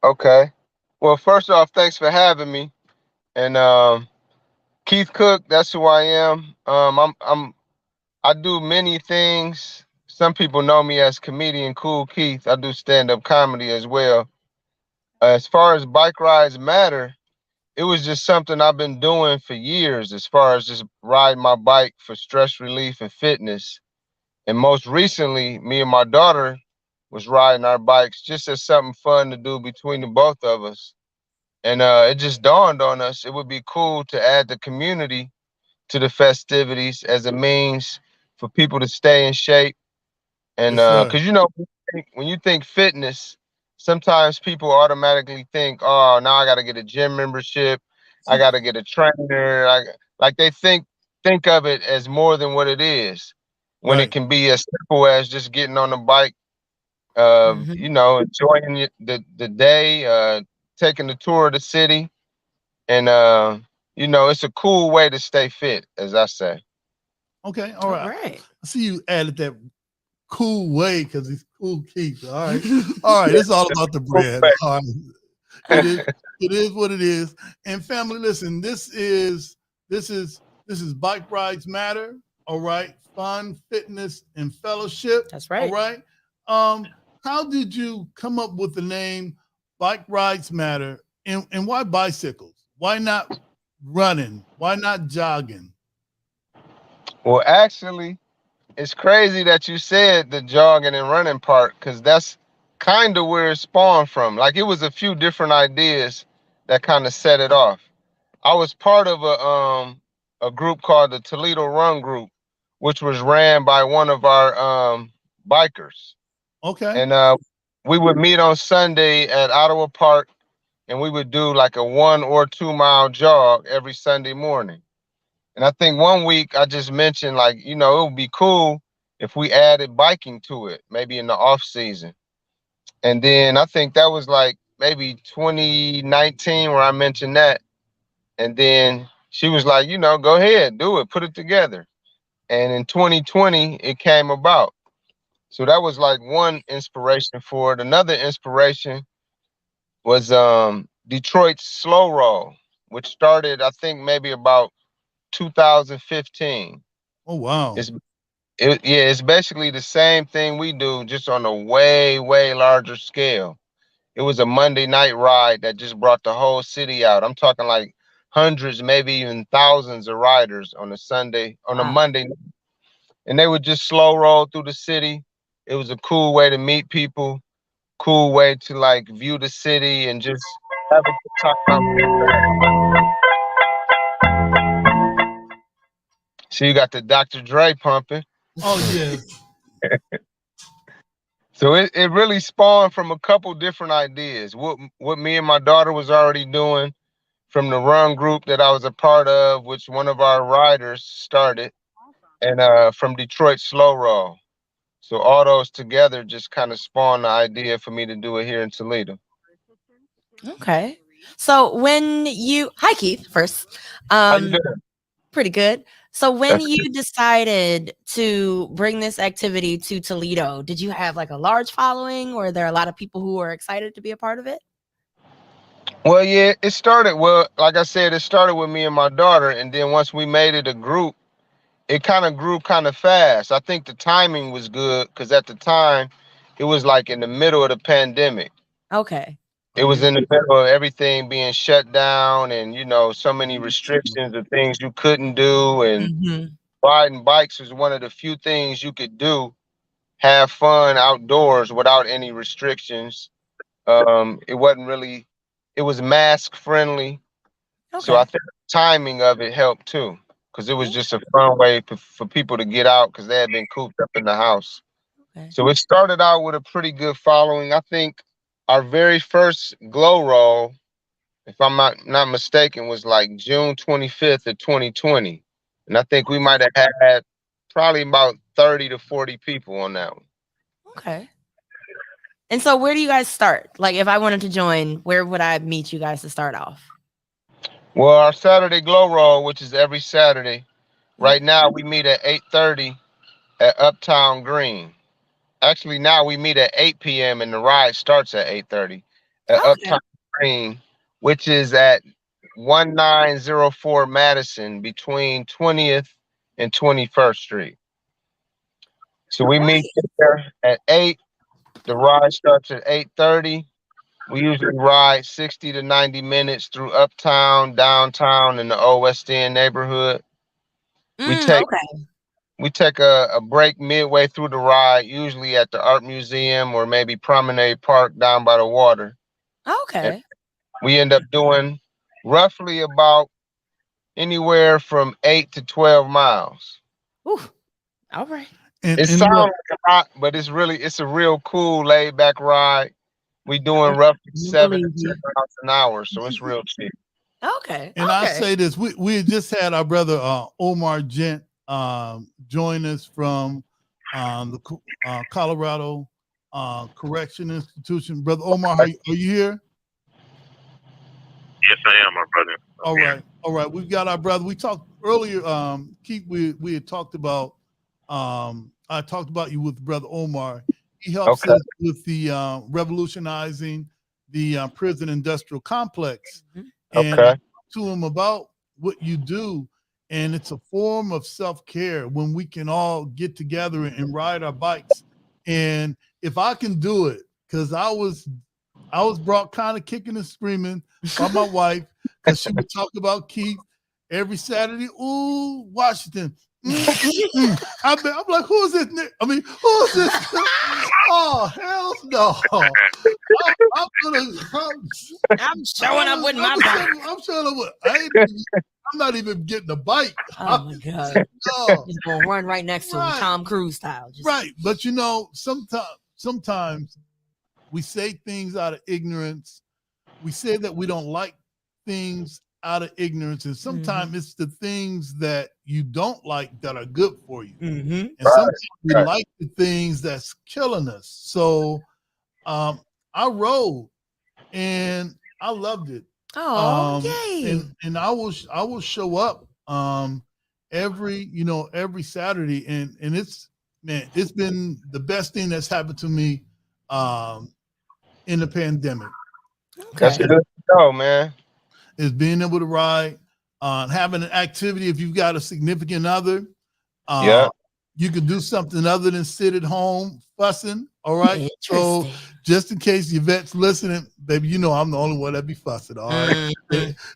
Okay. Well, first off, thanks for having me. And Keith Cook, that's who I am. I do many things. Some people know me as comedian Cool Keith. I do stand-up comedy as well. As far as Bike Rides Matter, it was just something I've been doing for years, as far as just riding my bike for stress relief and fitness. And most recently, me and my daughter was riding our bikes just as something fun to do between the both of us. And it just dawned on us it would be cool to add the community to the festivities as a means for people to stay in shape. And Yes, sir. because when you think fitness, sometimes people automatically think, oh, now I got to get a gym membership, I got to get a trainer. Like they think of it as more than what it is, when it Right. can be as simple as just getting on the bike, enjoying the day, taking the tour of the city, and it's a cool way to stay fit, as I say. Okay, all right. I see you added that cool way because he's Cool Keith. All right. All right. It's all about the brand. All right. It is what it is. And family, listen, this is Bike Rides Matter. All right. Fun, fitness, and fellowship. That's right. All right. How did you come up with the name Bike Rides Matter? And why bicycles? Why not running? Why not jogging? Well, actually, it's crazy that you said the jogging and running part, because that's kind of where it spawned from. Like, it was a few different ideas that kind of set it off. I was part of a group called the Toledo Run Group, which was ran by one of our bikers. Okay. And we would meet on Sunday at Ottawa Park, and we would do like a 1 or 2 mile jog every Sunday morning. And I think one week I just mentioned, like, it would be cool if we added biking to it, maybe in the off season. And then I think that was like maybe 2019 where I mentioned that. And then she was like, go ahead, do it, put it together. And in 2020, it came about. So that was like one inspiration for it. Another inspiration was Detroit's Slow Roll, which started, I think, maybe about 2015. Oh, wow. It's basically the same thing we do, just on a way, way larger scale. It was a Monday night ride that just brought the whole city out. I'm talking like hundreds, maybe even thousands of riders on a Monday night. And they would just slow roll through the city. It was a cool way to meet people, cool way to like view the city and just have a good time. So you got the Dr. Dre pumping. Oh, yes. So it really spawned from a couple different ideas. What me and my daughter was already doing, from the run group that I was a part of, which one of our riders started, and from Detroit Slow Roll. So all those together just kind of spawned the idea for me to do it here in Toledo. Okay. So hi Keith first. How you doing? Pretty good. So when you decided to bring this activity to Toledo, did you have like a large following, or are there a lot of people who are excited to be a part of it? Well, yeah, like I said, it started with me and my daughter, and then once we made it a group, it kind of grew kind of fast. I think the timing was good because at the time, it was like in the middle of the pandemic. Okay. It was in the middle of everything being shut down, and so many restrictions of things you couldn't do, and riding bikes was one of the few things you could do, have fun outdoors without any restrictions. It was mask friendly. Okay. So I think the timing of it helped too, because it was just a fun way for people to get out because they had been cooped up in the house. Okay. So it started out with a pretty good following. I think our very first glow roll, if I'm not mistaken, was like June 25th of 2020. And I think we might have had probably about 30 to 40 people on that one. Okay. And so where do you guys start? Like if I wanted to join, where would I meet you guys to start off? Well, our Saturday Glow Roll, which is every Saturday, right now we meet at 8:30 at Uptown Green. Actually, now we meet at 8 p.m. and the ride starts at 8:30 at Uptown Green, which is at 1904 Madison between 20th and 21st Street. So we meet there at 8. The ride starts at 8:30. We usually ride 60 to 90 minutes through Uptown, downtown, and the Old West End neighborhood. We take a break midway through the ride, usually at the Art Museum or maybe Promenade Park down by the water. Okay. And we end up doing roughly about anywhere from 8 to 12 miles. Ooh. All right. It sounds like a lot, but it's a real cool, laid back ride. We doing roughly 7 to 10 miles an hour, so it's real cheap. Okay. And I say this, we just had our brother Omar Gent join us from the Colorado Correction Institution. Brother Omar, are you here? Yes, I am, my brother. All right. We've got our brother. We talked earlier, Keith, we had talked about, I talked about you with Brother Omar. He helps us with the revolutionizing the prison industrial complex. And I talked to him about what you do. And it's a form of self-care when we can all get together and ride our bikes. And if I can do it, because I was brought kind of kicking and screaming by my wife, because she would talk about Keith every Saturday. Ooh, Washington. I'm like, who is this? I mean, who is this? Oh, hell no. I'm showing up with my bike. I'm showing up with, I'm not even getting a bike. Oh my God. No. Just gonna run right next to him, Tom Cruise style. Right. But you know, sometimes we say things out of ignorance. We say that we don't like things out of ignorance, and sometimes it's the things that you don't like that are good for you, and sometimes we like the things that's killing us. So I rode and I loved it. Yay. And I will show up every Saturday, and it's been the best thing that's happened to me in the pandemic. That's good to know, man. Is being able to ride, having an activity. If you've got a significant other, you can do something other than sit at home fussing. All right. So just in case your vet's listening, baby, you know I'm the only one that be fussing. All right.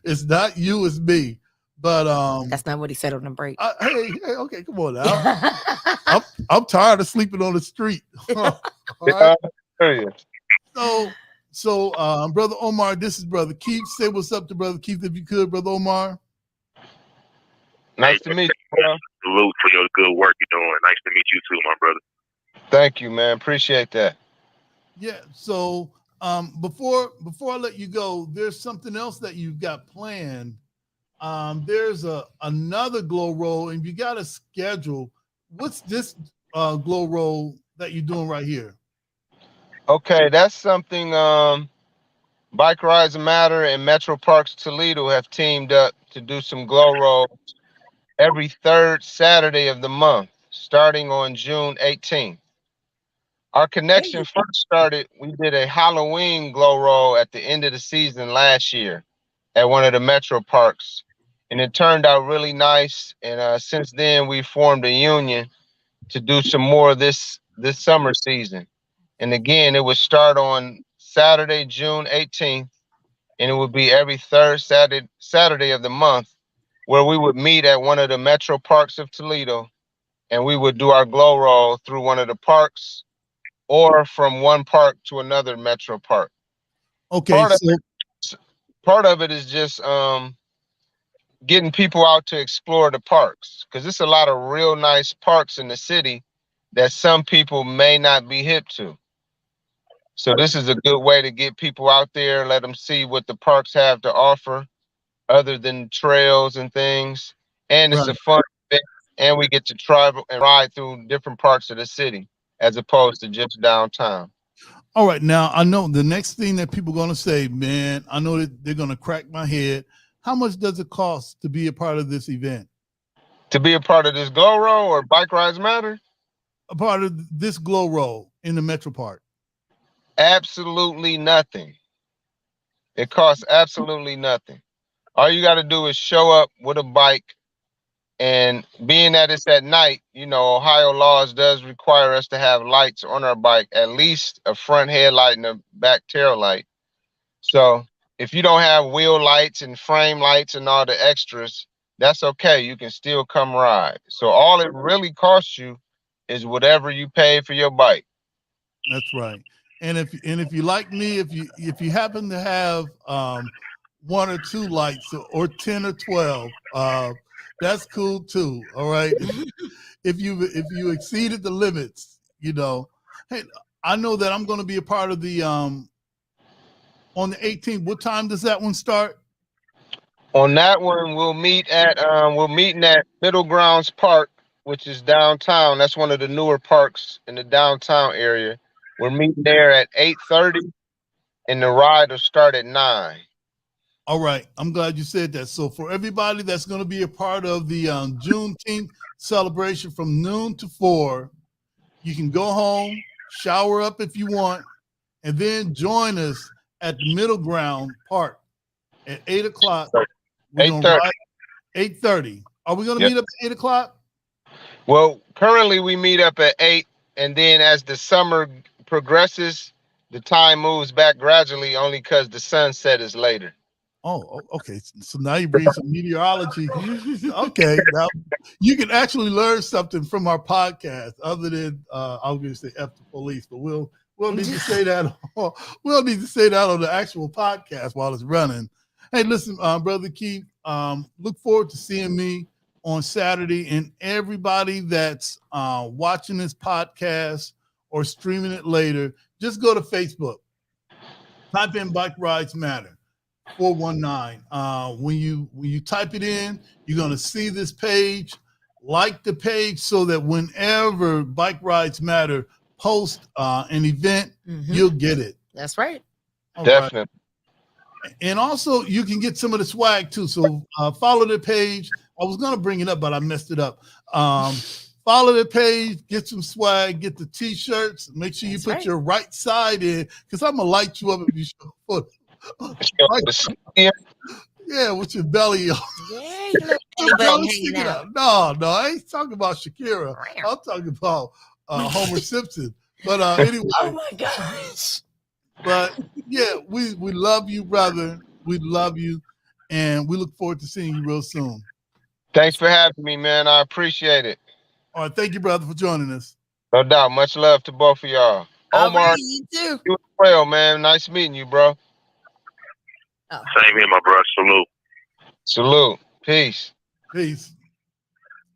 It's not you, it's me. But that's not what he said on the break. Hey, okay, come on now. I'm tired of sleeping on the street. All right. So, Brother Omar, this is Brother Keith. Say what's up to Brother Keith if you could, Brother Omar. Nice to meet you, bro. Salute for your good work you're doing. Nice to meet you too, my brother. Thank you, man. Appreciate that. Yeah. So, before I let you go, there's something else that you've got planned. There's another glow roll, and you got a schedule. What's this glow roll that you're doing right here? Okay, that's something Bike Rides Matter and Metro Parks Toledo have teamed up to do some glow rolls every third Saturday of the month, starting on June 18th. Our connection first started, we did a Halloween glow roll at the end of the season last year at one of the Metro Parks, and it turned out really nice. And since then, we formed a union to do some more this summer season. And again, it would start on Saturday, June 18th, and it would be every third Saturday of the month, where we would meet at one of the Metro Parks of Toledo, and we would do our glow roll through one of the parks or from one park to another Metro Park. Okay. Part of it is just getting people out to explore the parks, because there's a lot of real nice parks in the city that some people may not be hip to. So this is a good way to get people out there, let them see what the parks have to offer other than trails and things. And it's a fun event and we get to travel and ride through different parts of the city as opposed to just downtown. All right, now I know the next thing that people are going to say, man, I know that they're going to crack my head. How much does it cost to be a part of this event? To be a part of this Glow Roll or Bike Rides Matter? A part of this Glow Roll in the Metro Park? Absolutely nothing. It costs absolutely nothing. All you got to do is show up with a bike, and being that it's at night, you know, Ohio laws does require us to have lights on our bike, at least a front headlight and a back tail light. So if you don't have wheel lights and frame lights and all the extras, that's okay. You can still come ride. So all it really costs you is whatever you pay for your bike. That's right. And if you like me, if you happen to have one or two lights or 10 or 12, that's cool too. All right. If you exceeded the limits, you know, hey, I know that I'm going to be a part of the on the 18th. What time does that one start? On that one, we're meeting at Middle Grounds Park, which is downtown. That's one of the newer parks in the downtown area. We're meeting there at 8:30, and the ride will start at 9. All right, I'm glad you said that. So for everybody that's going to be a part of the Juneteenth celebration from noon to 4, you can go home, shower up if you want, and then join us at the Middle Ground Park at 8 o'clock. We're going to 8:30. ride 8:30. Are we going to Yep. meet up at 8 o'clock? Well, currently we meet up at 8, and then as the summer progresses, the time moves back gradually only because the sunset is later. Oh, okay. So now you bring some meteorology. Okay, now you can actually learn something from our podcast, other than I was going to say F the police, but we'll need to say that. We'll need to say that on the actual podcast while it's running. Hey, listen, brother Keith. Look forward to seeing me on Saturday, and everybody that's watching this podcast or streaming it later, just go to Facebook. Type in Bike Rides Matter. 419. When you type it in, you're gonna see this page. Like the page so that whenever Bike Rides Matter post an event, you'll get it. That's right. All Definitely. right. And also you can get some of the swag too. So follow the page. I was gonna bring it up, but I messed it up. Follow the page, get some swag, get the t-shirts. Make sure you put your right side in, because I'm gonna light you up if you show foot. Yeah, with your belly on. Yeah, Your belly sticking out. No, I ain't talking about Shakira. I'm talking about Homer Simpson. But anyway. Oh my gosh. But yeah, we love you, brother. We love you, and we look forward to seeing you real soon. Thanks for having me, man. I appreciate it. All right, thank you, brother, for joining us. No doubt. Much love to both of y'all. Omar, right, you too. You as well, man. Nice meeting you, bro. Same here, my brother. Salute. Salute. Peace. Peace.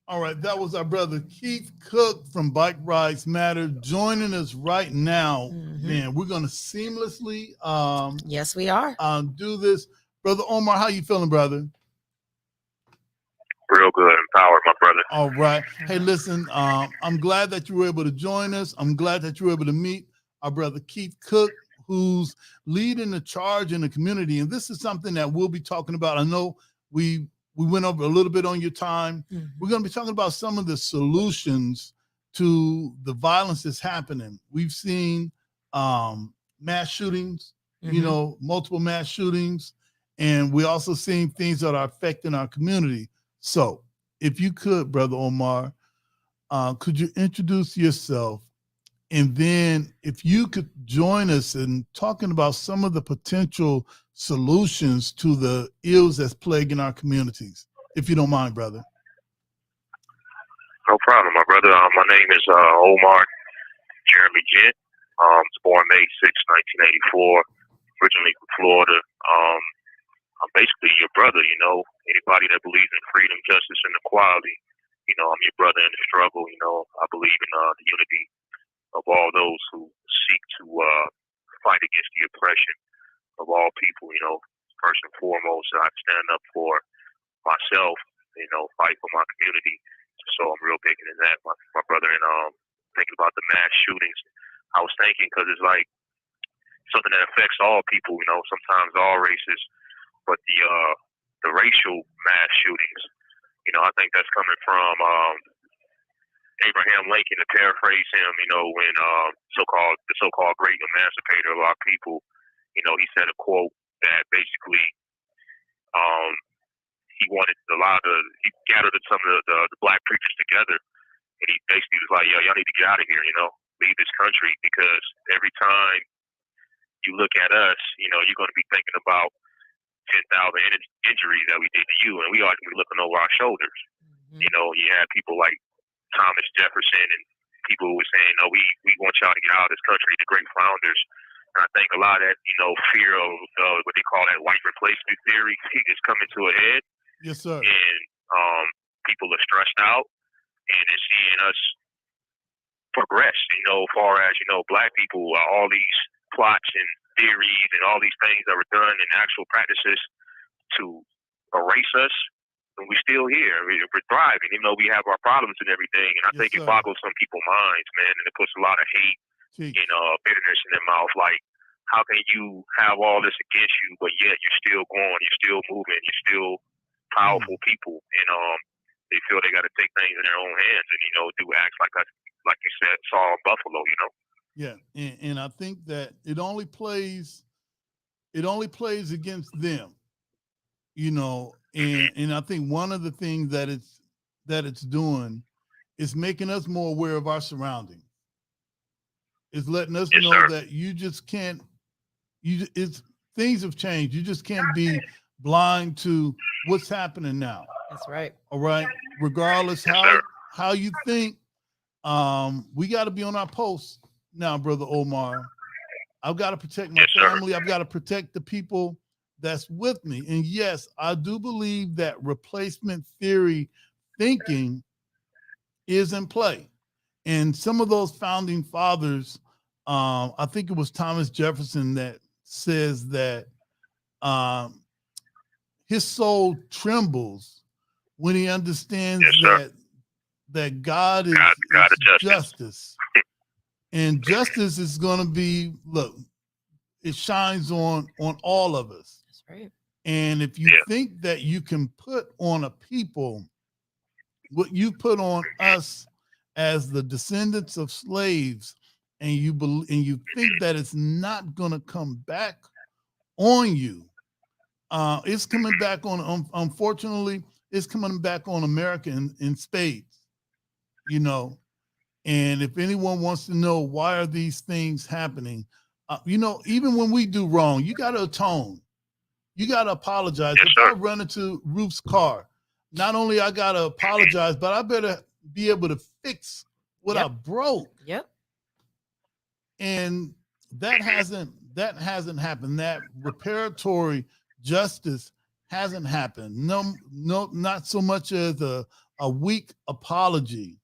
All right, that was our brother Keith Cook from Bike Rides Matter joining us right now. Man, we're gonna seamlessly yes, we are. Do this. Brother Omar, how you feeling, brother? Real good, empowered, my brother. All right. Hey, listen, I'm glad that you were able to join us. I'm glad that you were able to meet our brother Keith Cook, who's leading the charge in the community. And this is something that we'll be talking about. I know we went over a little bit on your time. We're going to be talking about some of the solutions to the violence that's happening. We've seen mass shootings, you know, multiple mass shootings, and we also seeing things that are affecting our community. So if you could, Brother Omar, could you introduce yourself? And then if you could join us in talking about some of the potential solutions to the ills that's plaguing our communities, if you don't mind, brother. No problem, my brother. My name is Omar Jeremy Gent. I was born May 6, 1984, originally from Florida. I'm basically your brother, you know. Anybody that believes in freedom, justice, and equality, you know, I'm your brother in the struggle. You know, I believe in the unity of all those who seek to fight against the oppression of all people. You know, first and foremost, I stand up for myself, you know, fight for my community, So I'm real big into that. My brother and thinking about the mass shootings. I was thinking because it's like something that affects all people, you know, sometimes all races, but the racial mass shootings, you know, I think that's coming from Abraham Lincoln, to paraphrase him, you know, when the so-called great emancipator of our people, you know, he said a quote that basically he gathered some of the black preachers together, and he basically was like, yo, y'all need to get out of here, you know, leave this country, because every time you look at us, you know, you're going to be thinking about 10,000 injuries that we did to you, and we ought to be looking over our shoulders. You know, you had people like Thomas Jefferson and people who were saying, no, we want y'all to get out of this country, the great founders. And I think a lot of that, you know, fear of what they call that white replacement theory is coming to a head. Yes, sir. And people are stressed out, and they're seeing us progress, you know, as far as, you know, black people, all these plots and theories and all these things that were done in actual practices to erase us. And we're still here. We're thriving, even though we have our problems and everything. And I think it boggles some people's minds, man, and it puts a lot of hate and bitterness in their mouth. Like, how can you have all this against you, but yet you're still going, you're still moving, you're still powerful people, and they feel they got to take things in their own hands and, you know, do acts like you said, saw in Buffalo, you know. Yeah, and I think that it only plays against them, you know, and I think one of the things that it's doing is making us more aware of our surroundings. It's letting us know that you just can't. Things have changed. You just can't be blind to what's happening now. That's right. All right, regardless how you think, we got to be on our post now, Brother Omar. I've got to protect my family. I've got to protect the people that's with me. And yes, I do believe that replacement theory thinking is in play. And some of those founding fathers, I think it was Thomas Jefferson that says that his soul trembles when he understands that God is justice. And justice is going to be, look, it shines on all of us. That's right. And if you think that you can put on a people what you put on us as the descendants of slaves, and you think that it's not going to come back on you, it's coming back on. Unfortunately, it's coming back on America in spades. You know. And if anyone wants to know why are these things happening, you know, even when we do wrong, you got to atone. You got to apologize. If I run into Ruth's car, not only I got to apologize, but I better be able to fix what I broke. Yep. And that hasn't happened. That reparatory justice hasn't happened. No, not so much as a weak apology.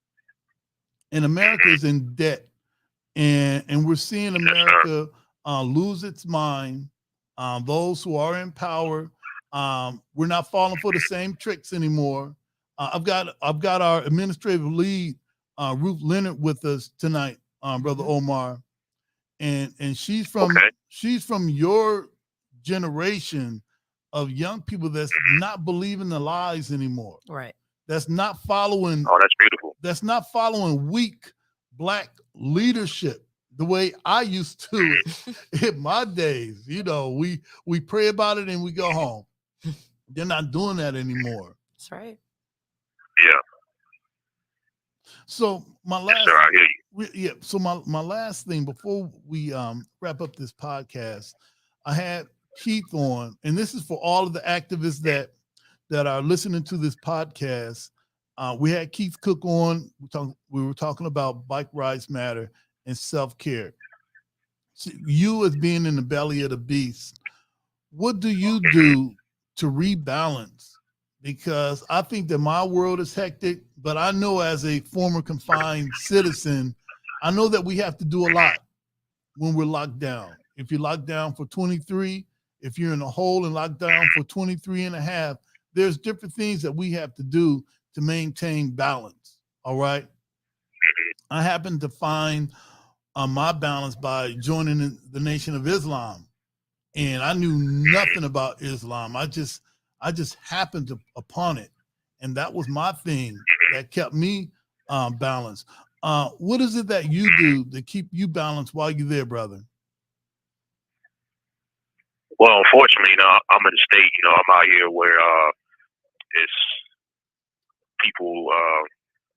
And America is in debt, and we're seeing America lose its mind. Those who are in power, we're not falling for the same tricks anymore. I've got our administrative lead, Ruth Leonard, with us tonight, Brother Omar, and she's from your generation of young people that's not believing the lies anymore. Right. That's not following. Oh, that's beautiful. That's not following weak Black leadership the way I used to in my days. You know, we pray about it and we go home. They're not doing that anymore. That's right. Yeah. So my last, I hear you. Yeah. So my last thing before we wrap up this podcast, I had Keith on, and this is for all of the activists that are listening to this podcast. We had Keith Cook on. We were talking about Bike Rides Matter and self-care. So you, as being in the belly of the beast, what do you do to rebalance? Because I think that my world is hectic, but I know as a former confined citizen, I know that we have to do a lot when we're locked down. If you're locked down for 23, if you're in a hole and locked down for 23 and a half, there's different things that we have to do to maintain balance. All right. I happened to find my balance by joining the Nation of Islam, and I knew nothing about Islam. I just happened upon it, and that was my thing that kept me balanced. What is it that you do to keep you balanced while you're there, brother? Well, unfortunately, I'm in a state, I'm out here where it's people,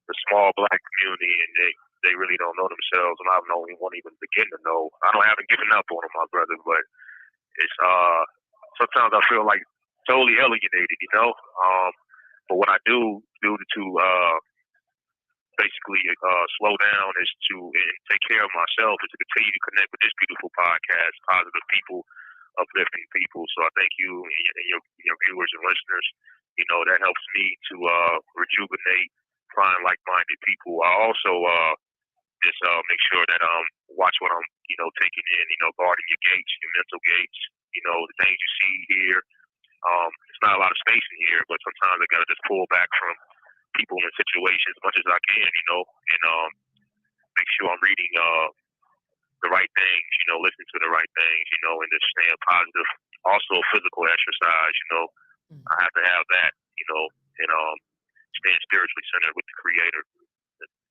the small black community, and they really don't know themselves, and I won't even begin to know. I haven't given up on them, my brother, but it's sometimes I feel like totally alienated, But what I do to basically slow down is to take care of myself, is to continue to connect with this beautiful podcast, positive people, uplifting people. So I thank you and your viewers and listeners. That helps me to rejuvenate, find like-minded people. I also just make sure that watch what I'm taking in. Guarding your gates, your mental gates. The things you see here. It's not a lot of space in here, but sometimes I gotta just pull back from people and situations as much as I can. And make sure I'm reading the right things. Listening to the right things. And just staying positive. Also, physical exercise. I have to have that. And staying spiritually centered with the Creator.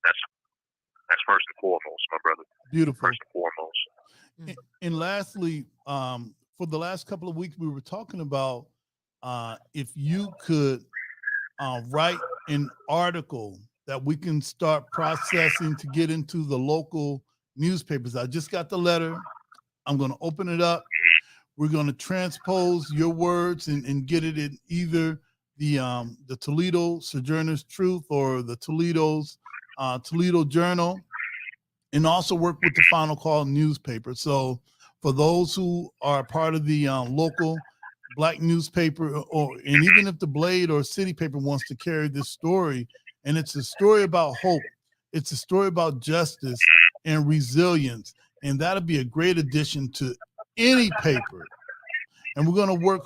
That's first and foremost, my brother. Beautiful. First and foremost. And lastly, for the last couple of weeks, we were talking about if you could write an article that we can start processing to get into the local newspapers. I just got the letter. I'm going to open it up. We're going to transpose your words and get it in either the Toledo Sojourner's Truth or the Toledo Journal, and also work with the Final Call newspaper. So for those who are part of the local black newspaper, and even if the Blade or City paper wants to carry this story, and it's a story about hope, it's a story about justice and resilience, and that'll be a great addition to any paper. And we're going to work.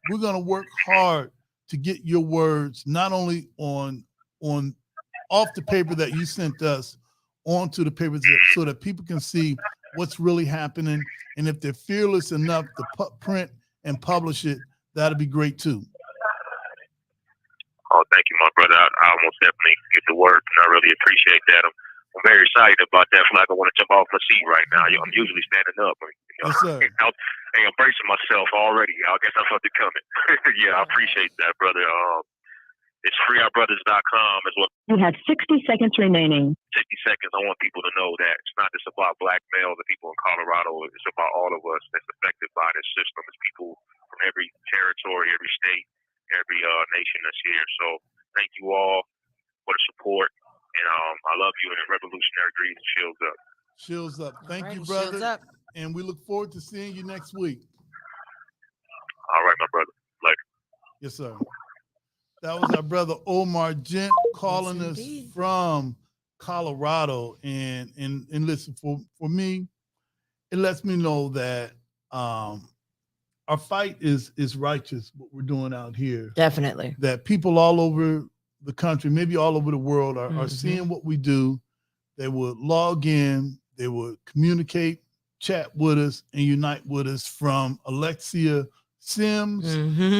We're going to work hard to get your words not only on off the paper that you sent us onto the papers, so that people can see what's really happening. And if they're fearless enough to print and publish it, that'd be great too. Oh, thank you, my brother. I almost definitely get the word, and I really appreciate that. I'm very excited about that. I feel like I want to jump off my seat right now. I'm usually standing up. Yes, sir. I'm bracing myself already. I guess I felt it coming. Yeah, I appreciate that, brother. It's freeourbrothers.com as well. You have 60 seconds remaining. 60 seconds. I want people to know that it's not just about black males and people in Colorado. It's about all of us that's affected by this system. It's people from every territory, every state, every nation that's here. So thank you all for the support. And I love you, and revolutionary greetings. Shields up. Shields up. Thank you, brother. Shields up. And we look forward to seeing you next week. All right, my brother. Later. Yes, sir. That was our brother Omar Gent calling us from Colorado. And listen, for me, it lets me know that our fight is righteous, what we're doing out here. Definitely. That people all over the country, maybe all over the world, are seeing what we do. They would log in, they would communicate, chat with us, and unite with us, from Alexia Sims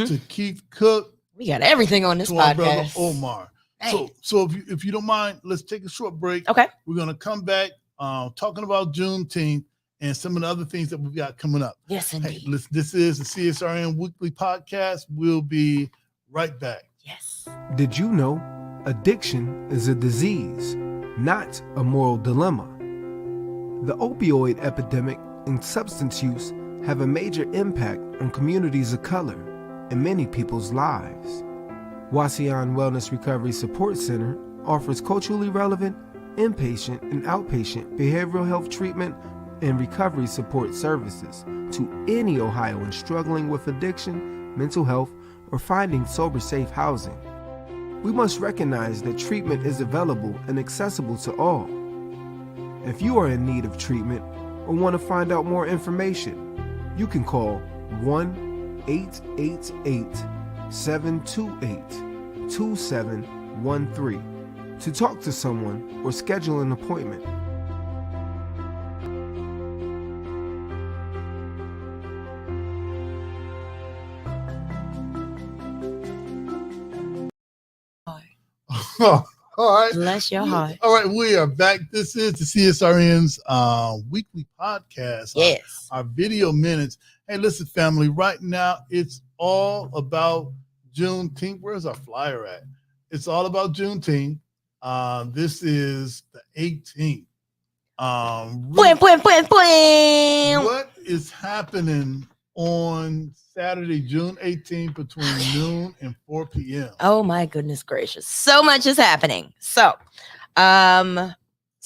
to Keith Cook. We got everything on this to podcast. Our brother Omar. So if you don't mind, let's take a short break. Okay. We're gonna come back talking about Juneteenth and some of the other things that we've got coming up. Yes, indeed. Hey, this is the CSRN Weekly Podcast. We'll be right back. Yes. Did you know addiction is a disease, not a moral dilemma? The opioid epidemic and substance use have a major impact on communities of color and many people's lives. Wasion Wellness Recovery Support Center offers culturally relevant inpatient and outpatient behavioral health treatment and recovery support services to any Ohioan struggling with addiction, mental health, or finding sober-safe housing. We must recognize that treatment is available and accessible to all. If you are in need of treatment or want to find out more information, you can call 1-888-728-2728 2713 to talk to someone or schedule an appointment. All right. Bless your heart. All right, we are back. This is the CSRN's weekly podcast. Yes. Our video minutes. Hey, listen, family, right now it's all about Juneteenth. Where's our flyer at? It's all about Juneteenth. This is the 18th. What is happening on Saturday, June 18th between noon and 4 p.m.? Oh my goodness gracious. So much is happening. So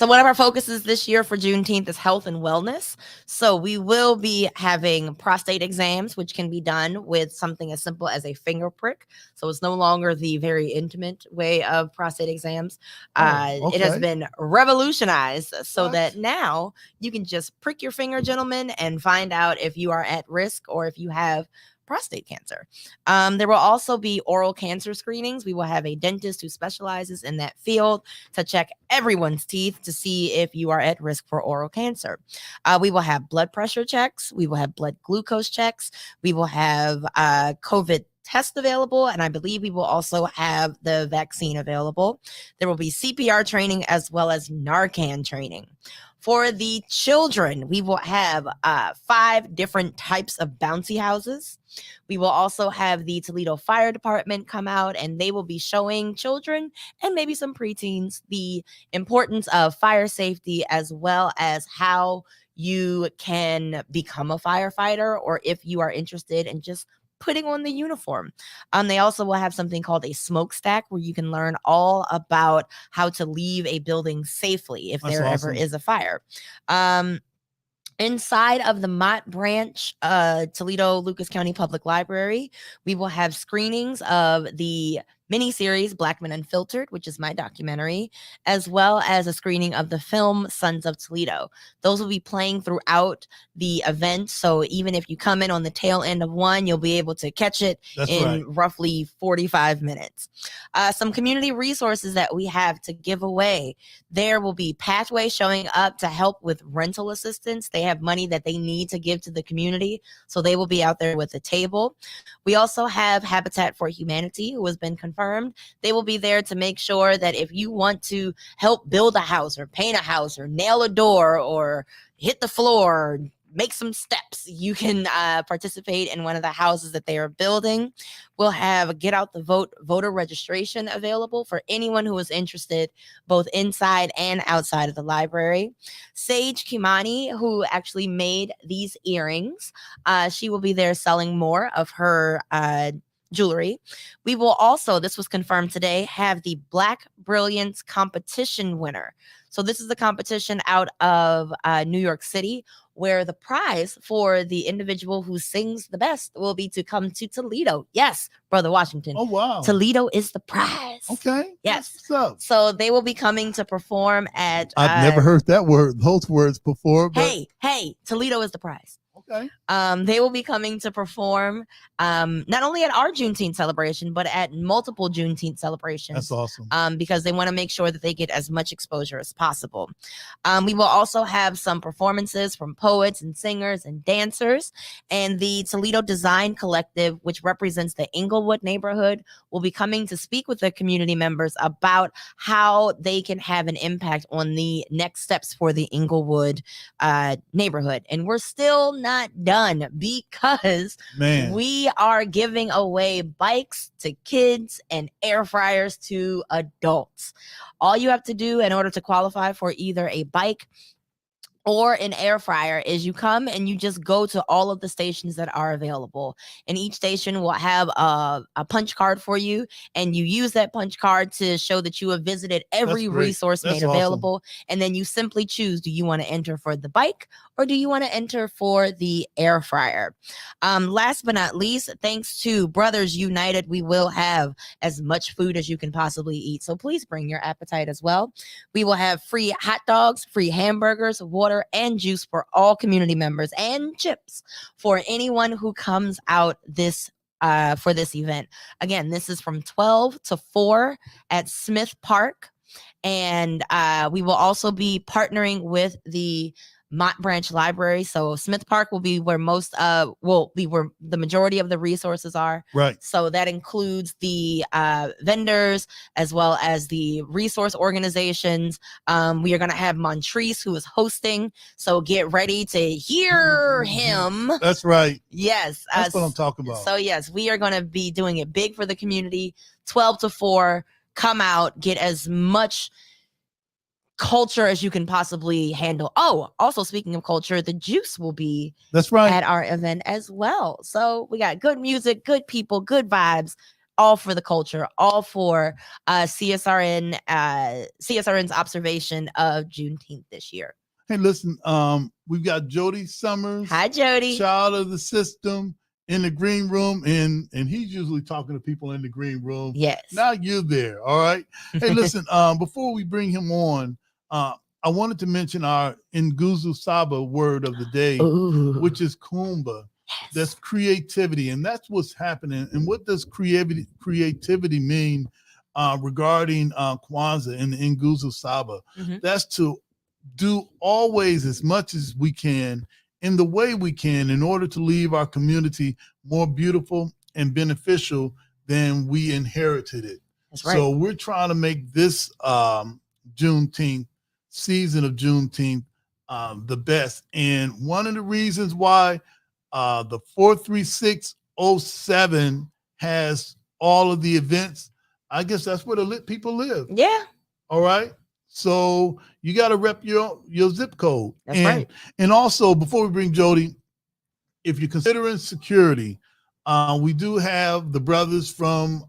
one of our focuses this year for Juneteenth is health and wellness. So we will be having prostate exams, which can be done with something as simple as a finger prick. So it's no longer the very intimate way of prostate exams. It has been revolutionized so that now you can just prick your finger, gentlemen, and find out if you are at risk or if you have prostate cancer. There will also be oral cancer screenings. We will have a dentist who specializes in that field to check everyone's teeth to see if you are at risk for oral cancer. We will have blood pressure checks. We will have blood glucose checks. We will have COVID test available, and I believe we will also have the vaccine available. There will be CPR training as well as Narcan training. For the children, we will have 5 different types of bouncy houses. We will also have the Toledo Fire Department come out, and they will be showing children and maybe some preteens the importance of fire safety as well as how you can become a firefighter, or if you are interested in just putting on the uniform. They also will have something called a smokestack where you can learn all about how to leave a building safely if there ever is a fire. Inside of the Mott Branch, Toledo Lucas County Public Library, we will have screenings of the miniseries Black Men Unfiltered, which is my documentary, as well as a screening of the film Sons of Toledo. Those will be playing throughout the event, so even if you come in on the tail end of one, you'll be able to catch it roughly 45 minutes. Some community resources that we have to give away. There will be Pathway showing up to help with rental assistance. They have money that they need to give to the community, so they will be out there with a table. We also have Habitat for Humanity, who has been confirmed. They will be there to make sure that if you want to help build a house or paint a house or nail a door or hit the floor or make some steps, you can participate in one of the houses that they are building. We'll have Get Out the Vote voter registration available for anyone who is interested, both inside and outside of the library. Sage Kimani, who actually made these earrings, she will be there selling more of her jewelry. We will also, this was confirmed today, have the Black Brilliance competition winner. So this is the competition out of New York City, where the prize for the individual who sings the best will be to come to Toledo. Yes, Brother Washington. Oh, wow. Toledo is the prize. Okay. Yes. What's up? So they will be coming to perform at... I've never heard those words before. But... Hey, Toledo is the prize. Okay. They will be coming to perform not only at our Juneteenth celebration, but at multiple Juneteenth celebrations. That's awesome. Because they want to make sure that they get as much exposure as possible. We will also have some performances from poets and singers and dancers. And the Toledo Design Collective, which represents the Inglewood neighborhood, will be coming to speak with their community members about how they can have an impact on the next steps for the Inglewood neighborhood. And we're still not done because we are giving away bikes to kids and air fryers to adults. All you have to do in order to qualify for either a bike or an air fryer is you come and you just go to all of the stations that are available, and each station will have a punch card for you, and you use that punch card to show that you have visited every resource made available. And then you simply choose, do you want to enter for the bike or do you want to enter for the air fryer? Last but not least, thanks to Brothers United, we will have as much food as you can possibly eat, so please bring your appetite as well. We will have free hot dogs, free hamburgers, water and juice for all community members, and chips for anyone who comes out this for this event. Again, this is from 12 to 4 at Smith Park. And we will also be partnering with the Mott Branch Library. So Smith Park will be where where the majority of the resources are. Right. So that includes the vendors as well as the resource organizations. We are going to have Montrese, who is hosting. So get ready to hear him. That's right. Yes. That's what I'm talking about. So yes, we are going to be doing it big for the community. 12 to 4. Come out, get as much culture as you can possibly handle. Oh, also speaking of culture, the Juice will be That's right at our event as well. So we got good music, good people, good vibes, all for the culture, all for CSRN's observation of Juneteenth this year. Hey, listen, we've got Jody Summers. Hi, Jody. Child of the system in the green room, and he's usually talking to people in the green room. Yes. Now you're there, all right? Hey, listen, before we bring him on, I wanted to mention our Nguzu Saba word of the day, which is Kumba. Yes. That's creativity, and that's what's happening. And what does creativity mean regarding Kwanzaa and the Nguzu Saba? Mm-hmm. That's to do always as much as we can in the way we can in order to leave our community more beautiful and beneficial than we inherited it. That's right. So we're trying to make this Juneteenth, season of Juneteenth, the best. And one of the reasons why the 43607 has all of the events, I guess that's where the lit people live. Yeah. All right. So you got to rep your zip code. That's right. And also, before we bring Jody, if you're considering security, we do have the brothers from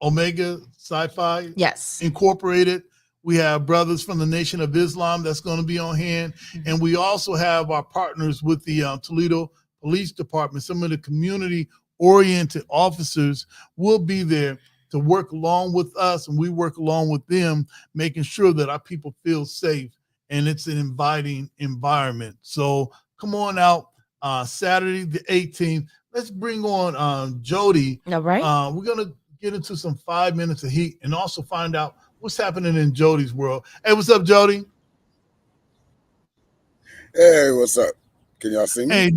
Omega Sci-Fi Incorporated. We have brothers from the Nation of Islam that's going to be on hand. Mm-hmm. And we also have our partners with the Toledo Police Department. Some of the community-oriented officers will be there to work along with us, and we work along with them, making sure that our people feel safe and it's an inviting environment. So come on out Saturday the 18th. Let's bring on Jody. All right. We're going to get into some 5 minutes of heat and also find out what's happening in Jody's world. Hey, what's up, Jody? Hey, what's up? Can y'all see me? Hey,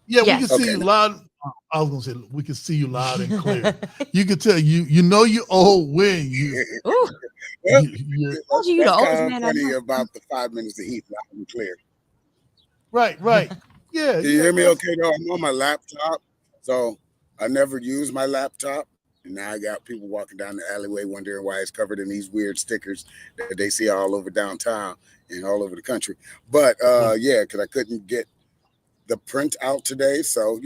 yeah, we can see you loud. I was gonna say we can see you loud and clear. You can tell you know you old when you. Well, that's kind of funny about the 5 minutes of heat loud and clear. Right. Yeah. Can you hear me okay though? I'm on my laptop, so I never use my laptop. And now I got people walking down the alleyway wondering why it's covered in these weird stickers that they see all over downtown and all over the country. But yeah, because I couldn't get the print out today. So,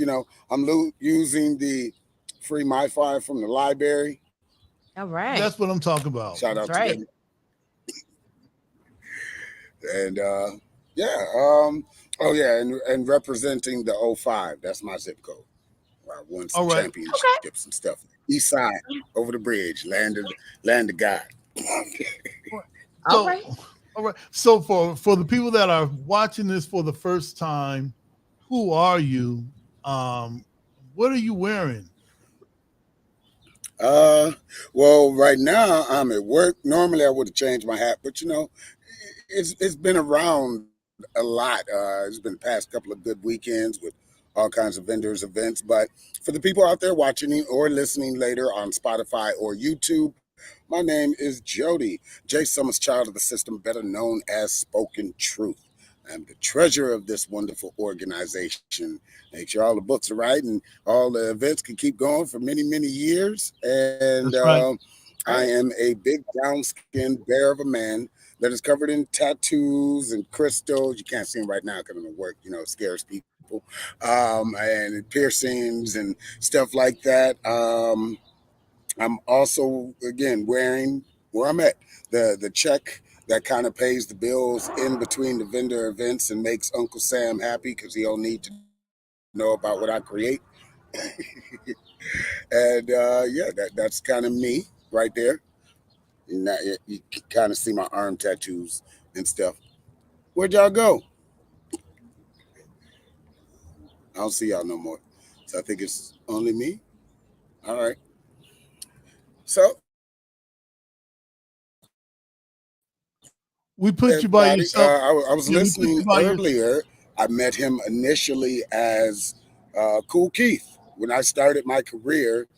I'm using the free MiFi from the library. All right. That's what I'm talking about. Shout out to them. And and representing the 05. That's my zip code. I won some championships and stuff. East side, over the bridge, land of God. All right. So for the people that are watching this for the first time, who are you? What are you wearing? Well, right now I'm at work. Normally I would have changed my hat, but it's been around a lot. It's been the past couple of good weekends with all kinds of vendors, events. But for the people out there watching or listening later on Spotify or YouTube, my name is Jody, J. Summers, child of the system, better known as Spoken Truth. I'm the treasurer of this wonderful organization. Make sure all the books are right and all the events can keep going for many, many years. And I am a big brown-skinned bear of a man that is covered in tattoos and crystals. You can't see them right now because I'm at work. It scares people. And piercings and stuff like that. I'm also, again, wearing where I'm at, the check that kind of pays the bills in between the vendor events and makes Uncle Sam happy because he don't need to know about what I create. And that's kind of me right there. And you can kind of see my arm tattoos and stuff. Where'd y'all go? I don't see y'all no more. So I think it's only me. All right. So We put you by everybody, yourself. I was Yeah, we put listening you by yourself. earlier. I met him initially as Cool Keith when I started my career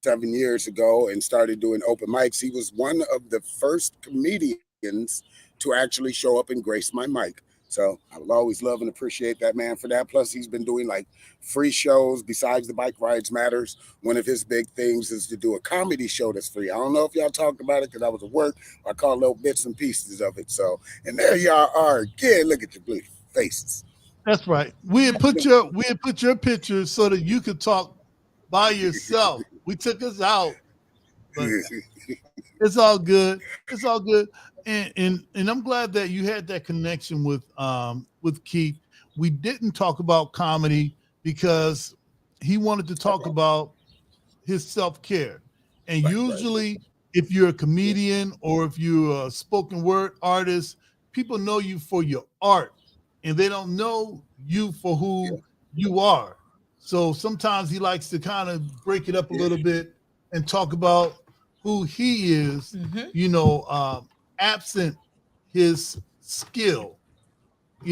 7 years ago and started doing open mics. He was one of the first comedians to actually show up and grace my mic. So I will always love and appreciate that man for that. Plus, he's been doing like free shows besides the Bike Rides Matters. One of his big things is to do a comedy show that's free. I don't know if y'all talked about it because I was at work. I caught little bits and pieces of it. So, and there y'all are again. Look at your blue faces. That's right. We had put your picture so that you could talk by yourself. We took us out, but it's all good. It's all good. And I'm glad that you had that connection with Keith. We didn't talk about comedy because he wanted to talk about his self-care. And usually if you're a comedian or if you're a spoken word artist, people know you for your art and they don't know you for who you are. So sometimes he likes to kind of break it up a little bit and talk about who he is, absent his skill,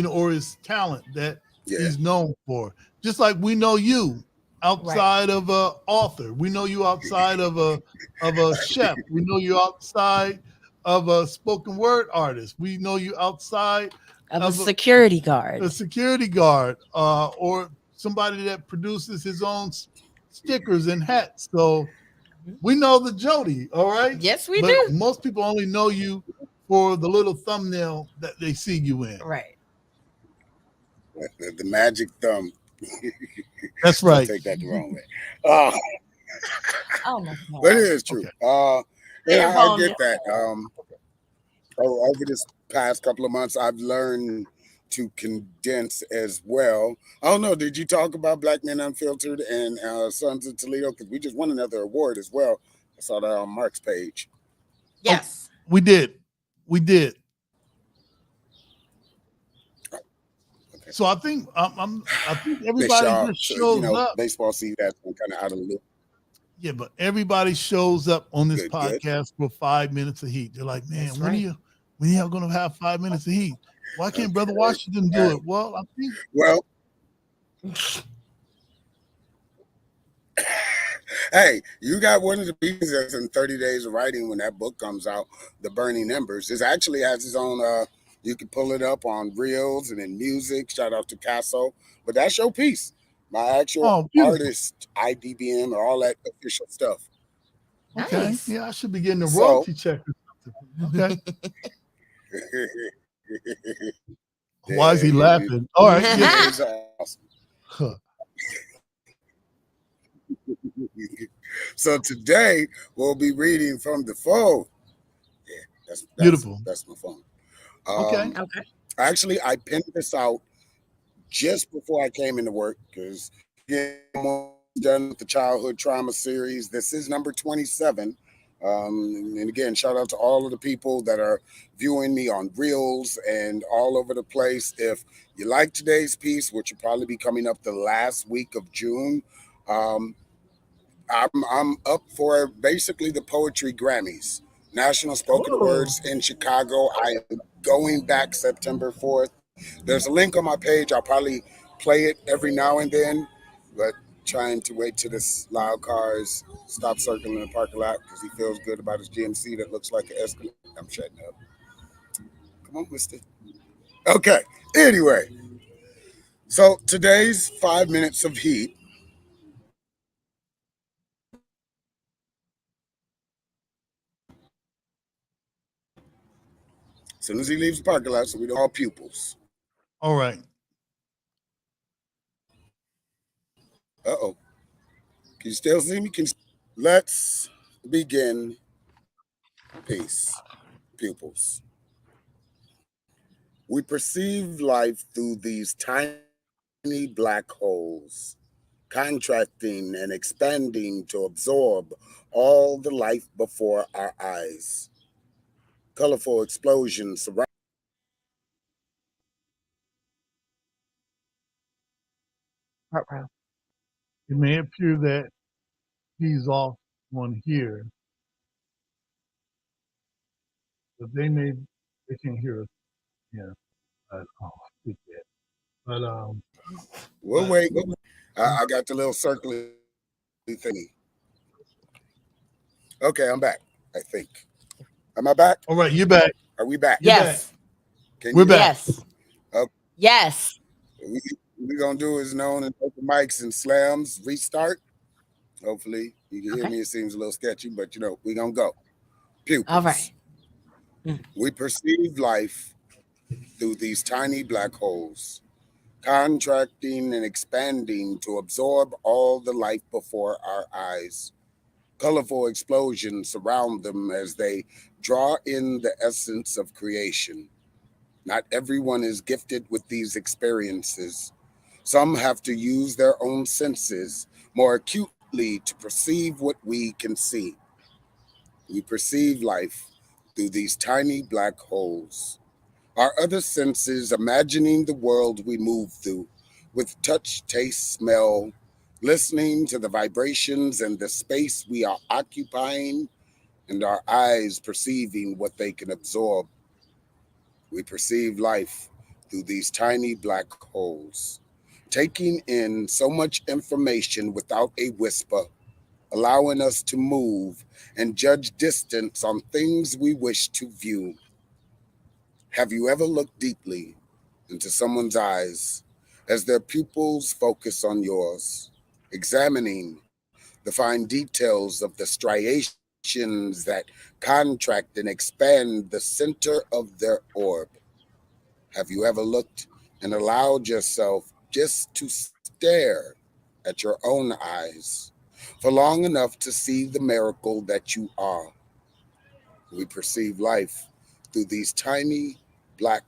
or his talent that he's known for. Just like we know you outside of a author, we know you outside of a chef, we know you outside of a spoken word artist, we know you outside of a security guard, or somebody that produces his own stickers and hats. So we know the Jody, all right? Yes, we but do. Most people only know you for the little thumbnail that they see you in. Right. The magic thumb. That's Don't right. take that the wrong way. Oh my God. But it is true. Okay. And I get that. Over this past couple of months, I've learned to condense as well. I don't know. Did you talk about Black Men Unfiltered and Sons of Toledo? Because we just won another award as well. I saw that on Mark's page. Yes, we did. Okay. So I think I think everybody just shows up. Baseball season that's kind of out of the loop. Yeah, but everybody shows up on this podcast for 5 minutes of heat. They're like, man, when are y'all gonna have 5 minutes of heat? Why can't Brother Washington do it? Well, I think hey, you got one of the pieces that's in 30 days of writing when that book comes out, The Burning Embers. It actually has its own you can pull it up on Reels and in music. Shout out to Casso. But that's your piece. My actual artist, IDBM, or all that official stuff. Okay. Nice. Yeah, I should be getting a royalty check or something. Okay. Why is he laughing? All right. Yeah. Awesome. Huh. So today we'll be reading from the phone. Yeah, that's beautiful. That's my phone. Okay. Actually, I pinned this out just before I came into work because I'm done with the childhood trauma series. This is number 27. And again, shout out to all of the people that are viewing me on Reels and all over the place. If you like today's piece, which will probably be coming up the last week of June, I'm up for basically the Poetry Grammys, National Spoken Words in Chicago. I am going back September 4th. There's a link on my page. I'll probably play it every now and then, but trying to wait till this loud cars stop circling the parking lot because he feels good about his GMC that looks like an Escalade. I'm shutting up. Come on, mister. Okay. Anyway, so today's 5 minutes of heat. As soon as he leaves the parking lot, so we don't all pupils. All right. Uh-oh. Can you still see me? Let's begin. Peace, pupils. We perceive life through these tiny black holes, contracting and expanding to absorb all the life before our eyes. Colorful explosions surround. It may appear that he's off on here, but they can hear us. Yeah, speak that. But We'll wait. I got the little circly thingy. Okay, I'm back. I think. Am I back? All right, you're back. Are we back? Yes. We're back. Yes. Okay. Yes. We're going to do is known and open mics and slams, restart. Hopefully, you can hear me. It seems a little sketchy, but we're going to go. Pupils. All right. We perceive life through these tiny black holes, contracting and expanding to absorb all the life before our eyes. Colorful explosions surround them as they draw in the essence of creation. Not everyone is gifted with these experiences. Some have to use their own senses more acutely to perceive what we can see. We perceive life through these tiny black holes. Our other senses imagining the world we move through with touch, taste, smell, listening to the vibrations and the space we are occupying, and our eyes perceiving what they can absorb. We perceive life through these tiny black holes, taking in so much information without a whisper, allowing us to move and judge distance on things we wish to view. Have you ever looked deeply into someone's eyes as their pupils focus on yours, examining the fine details of the striations that contract and expand the center of their orb? Have you ever looked and allowed yourself just to stare at your own eyes for long enough to see the miracle that you are? We perceive life through these tiny black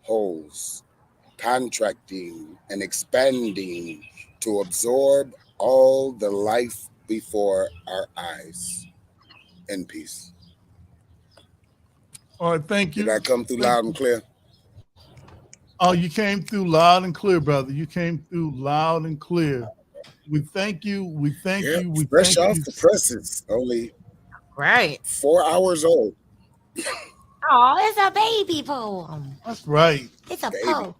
holes, contracting and expanding to absorb all the life before our eyes. In peace. All right, thank you. Did I come through loud and clear? Oh, you came through loud and clear, brother. You came through loud and clear. We thank you. We thank you. We fresh thank off you. the presses, only right 4 hours old. Oh, it's a baby poem. That's right. It's a poem.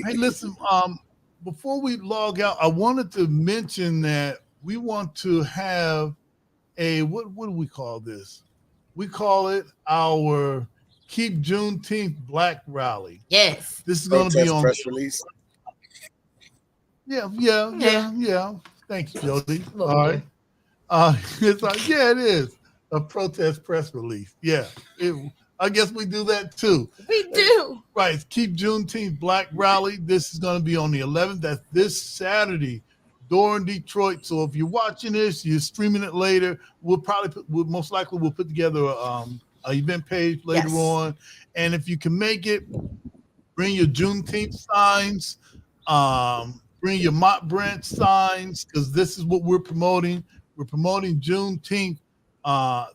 Hey, listen, before we log out, I wanted to mention that we want to have a what do we call this? We call it our Keep Juneteenth Black Rally. Yes. This is going to be on press release. Yeah. Thank you, Jody. All right. It's like, it is a protest press release. Yeah. I guess we do that too. We do. Right. Keep Juneteenth Black Rally. This is going to be on the 11th. That's this Saturday, door in Detroit. So if you're watching this, you're streaming it later, we'll most likely put together an event page later on. And if you can make it, bring your Juneteenth signs, bring your Mott Branch signs, because this is what we're promoting. We're promoting Juneteenth, the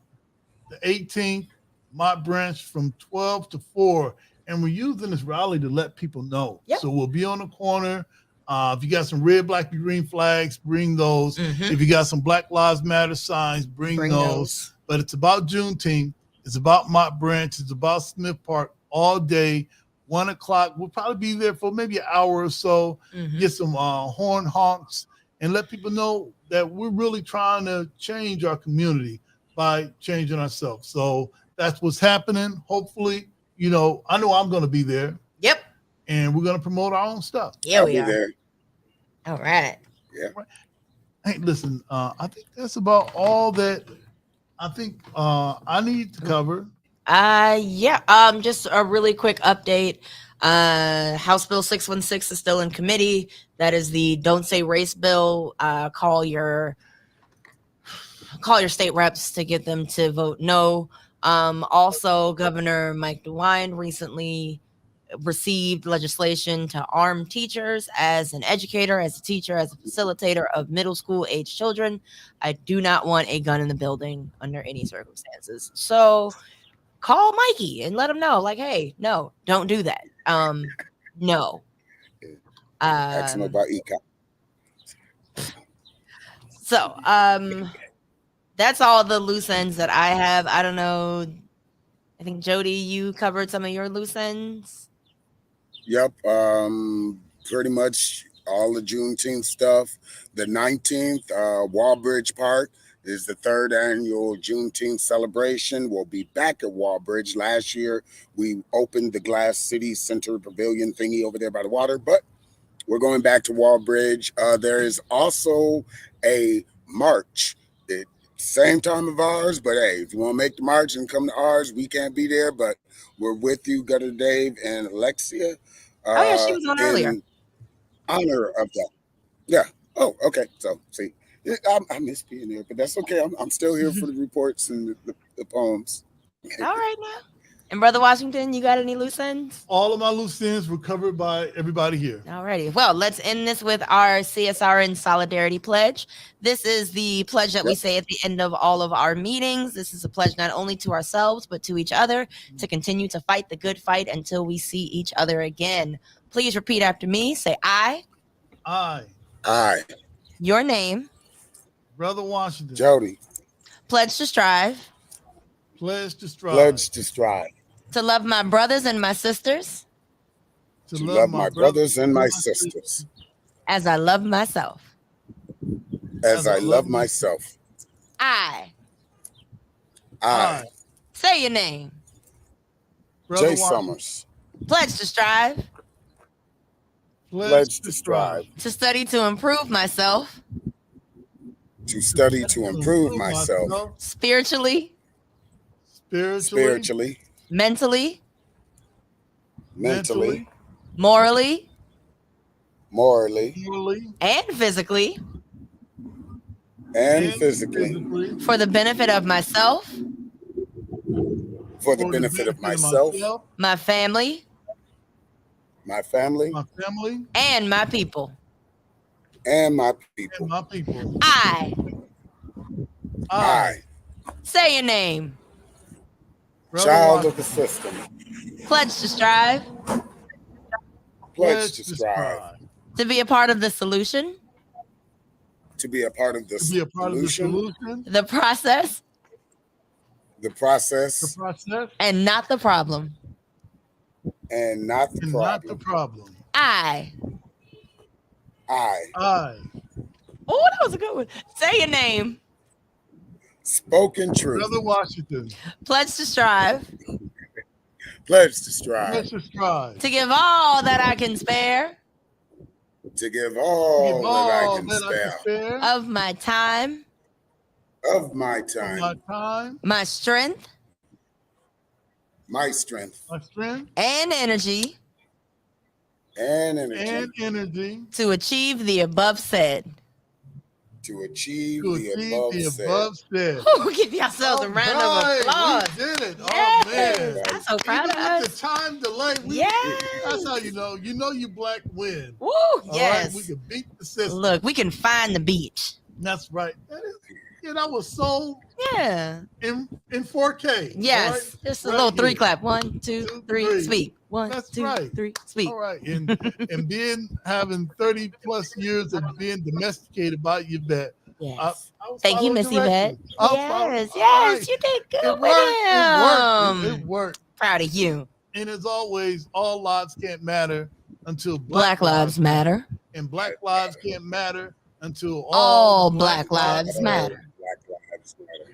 18th, Mott Branch from 12 to 4. And we're using this rally to let people know. Yep. So we'll be on the corner. If you got some red, black, and green flags, bring those. Mm-hmm. If you got some Black Lives Matter signs, bring those. But it's about Juneteenth. It's about Mott Branch. It's about Smith Park all day. 1 o'clock. We'll probably be there for maybe an hour or so. Mm-hmm. Get some horn honks and let people know that we're really trying to change our community by changing ourselves. So that's what's happening. Hopefully, I know I'm going to be there. Yep. And we're going to promote our own stuff. Yeah, we are. There. All right. Yeah. Hey, listen, I think that's about all that I think I need to cover. Just a really quick update. House Bill 616 is still in committee. That is the Don't Say Race bill. Call your state reps to get them to vote no. Also, Governor Mike DeWine recently received legislation to arm teachers. As an educator, as a teacher, as a facilitator of middle school age children, I do not want a gun in the building under any circumstances. So call Mikey and let him know, like, hey, no, don't do that. No. Ask him about ECOP. So, that's all the loose ends that I have. I don't know. I think Jody, you covered some of your loose ends. Yep. Pretty much all the Juneteenth stuff. The 19th, Wallbridge Park is the 3rd annual Juneteenth celebration. We'll be back at Wallbridge. Last year, we opened the Glass City Center Pavilion thingy over there by the water, but we're going back to Wallbridge. There is also a march. Same time of ours, but hey, if you want to make the march and come to ours, we can't be there, but we're with you, Gutter Dave and Alexia. Oh yeah, she was on earlier. In honor of that. Yeah. Oh, okay. So see, I miss being there, but that's okay. I'm still here for the reports and the poems. All right now. And Brother Washington, you got any loose ends? All of my loose ends were covered by everybody here. All righty. Well, let's end this with our CSRN Solidarity Pledge. This is the pledge that we say at the end of all of our meetings. This is a pledge not only to ourselves, but to each other to continue to fight the good fight until we see each other again. Please repeat after me. Say I. I. Your name. Brother Washington. Jody. Pledge to strive. Pledge to strive. Pledge to strive. To love my brothers and my sisters. To love my brothers and my sisters. As I love myself. As I love myself. I. Say your name. Brother Jay Summers. Pledge to strive. Pledge to strive. To study to improve myself. To study to improve myself. Spiritually. Spiritually. Mentally. Mentally. Morally. Morally. And physically. And physically. For the benefit of myself. For the benefit of myself. My family. My family. My family. And my people. And my people. And my people. I. Say your name. Child of the system. Pledge to strive. Pledge to strive. To be a part of the solution. To be a part of the solution. The process. The process. And not the problem. And not the problem. Not the problem. I. I. Oh, that was a good one. Say your name. Spoken truth. Brother Washington. Pledge to strive. Pledge to strive. Pledge to strive. To give all that I can spare. To give all that I can spare. Of my time. Of my time. My time. My strength. My strength. My strength. And energy. And energy. And energy. To achieve the above said. To achieve the above said. Ooh, give yourselves a round of applause. We did it. Yes. Oh, man. I'm so proud Even of us. with the time delay, that's how you know. You know you black win. Woo, Yes. yes. We can beat the system. Look, we can find the beach. That's right. That was sold in 4K. Yes. Right? Just a little three clap. 1, 2, 3, speak. 1, That's 2, right. 3, speak. All right. And having 30 plus years of being domesticated by Yvette. Yes. I was Thank you, following Miss Yvette. directions. Yes, you did good It with him. It worked. Proud of you. And as always, all lives can't matter until Black lives matter. And Black lives can't matter until all Black lives matter. Black lives matter.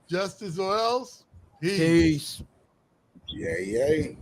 Justice or else. Peace. Yay, yay.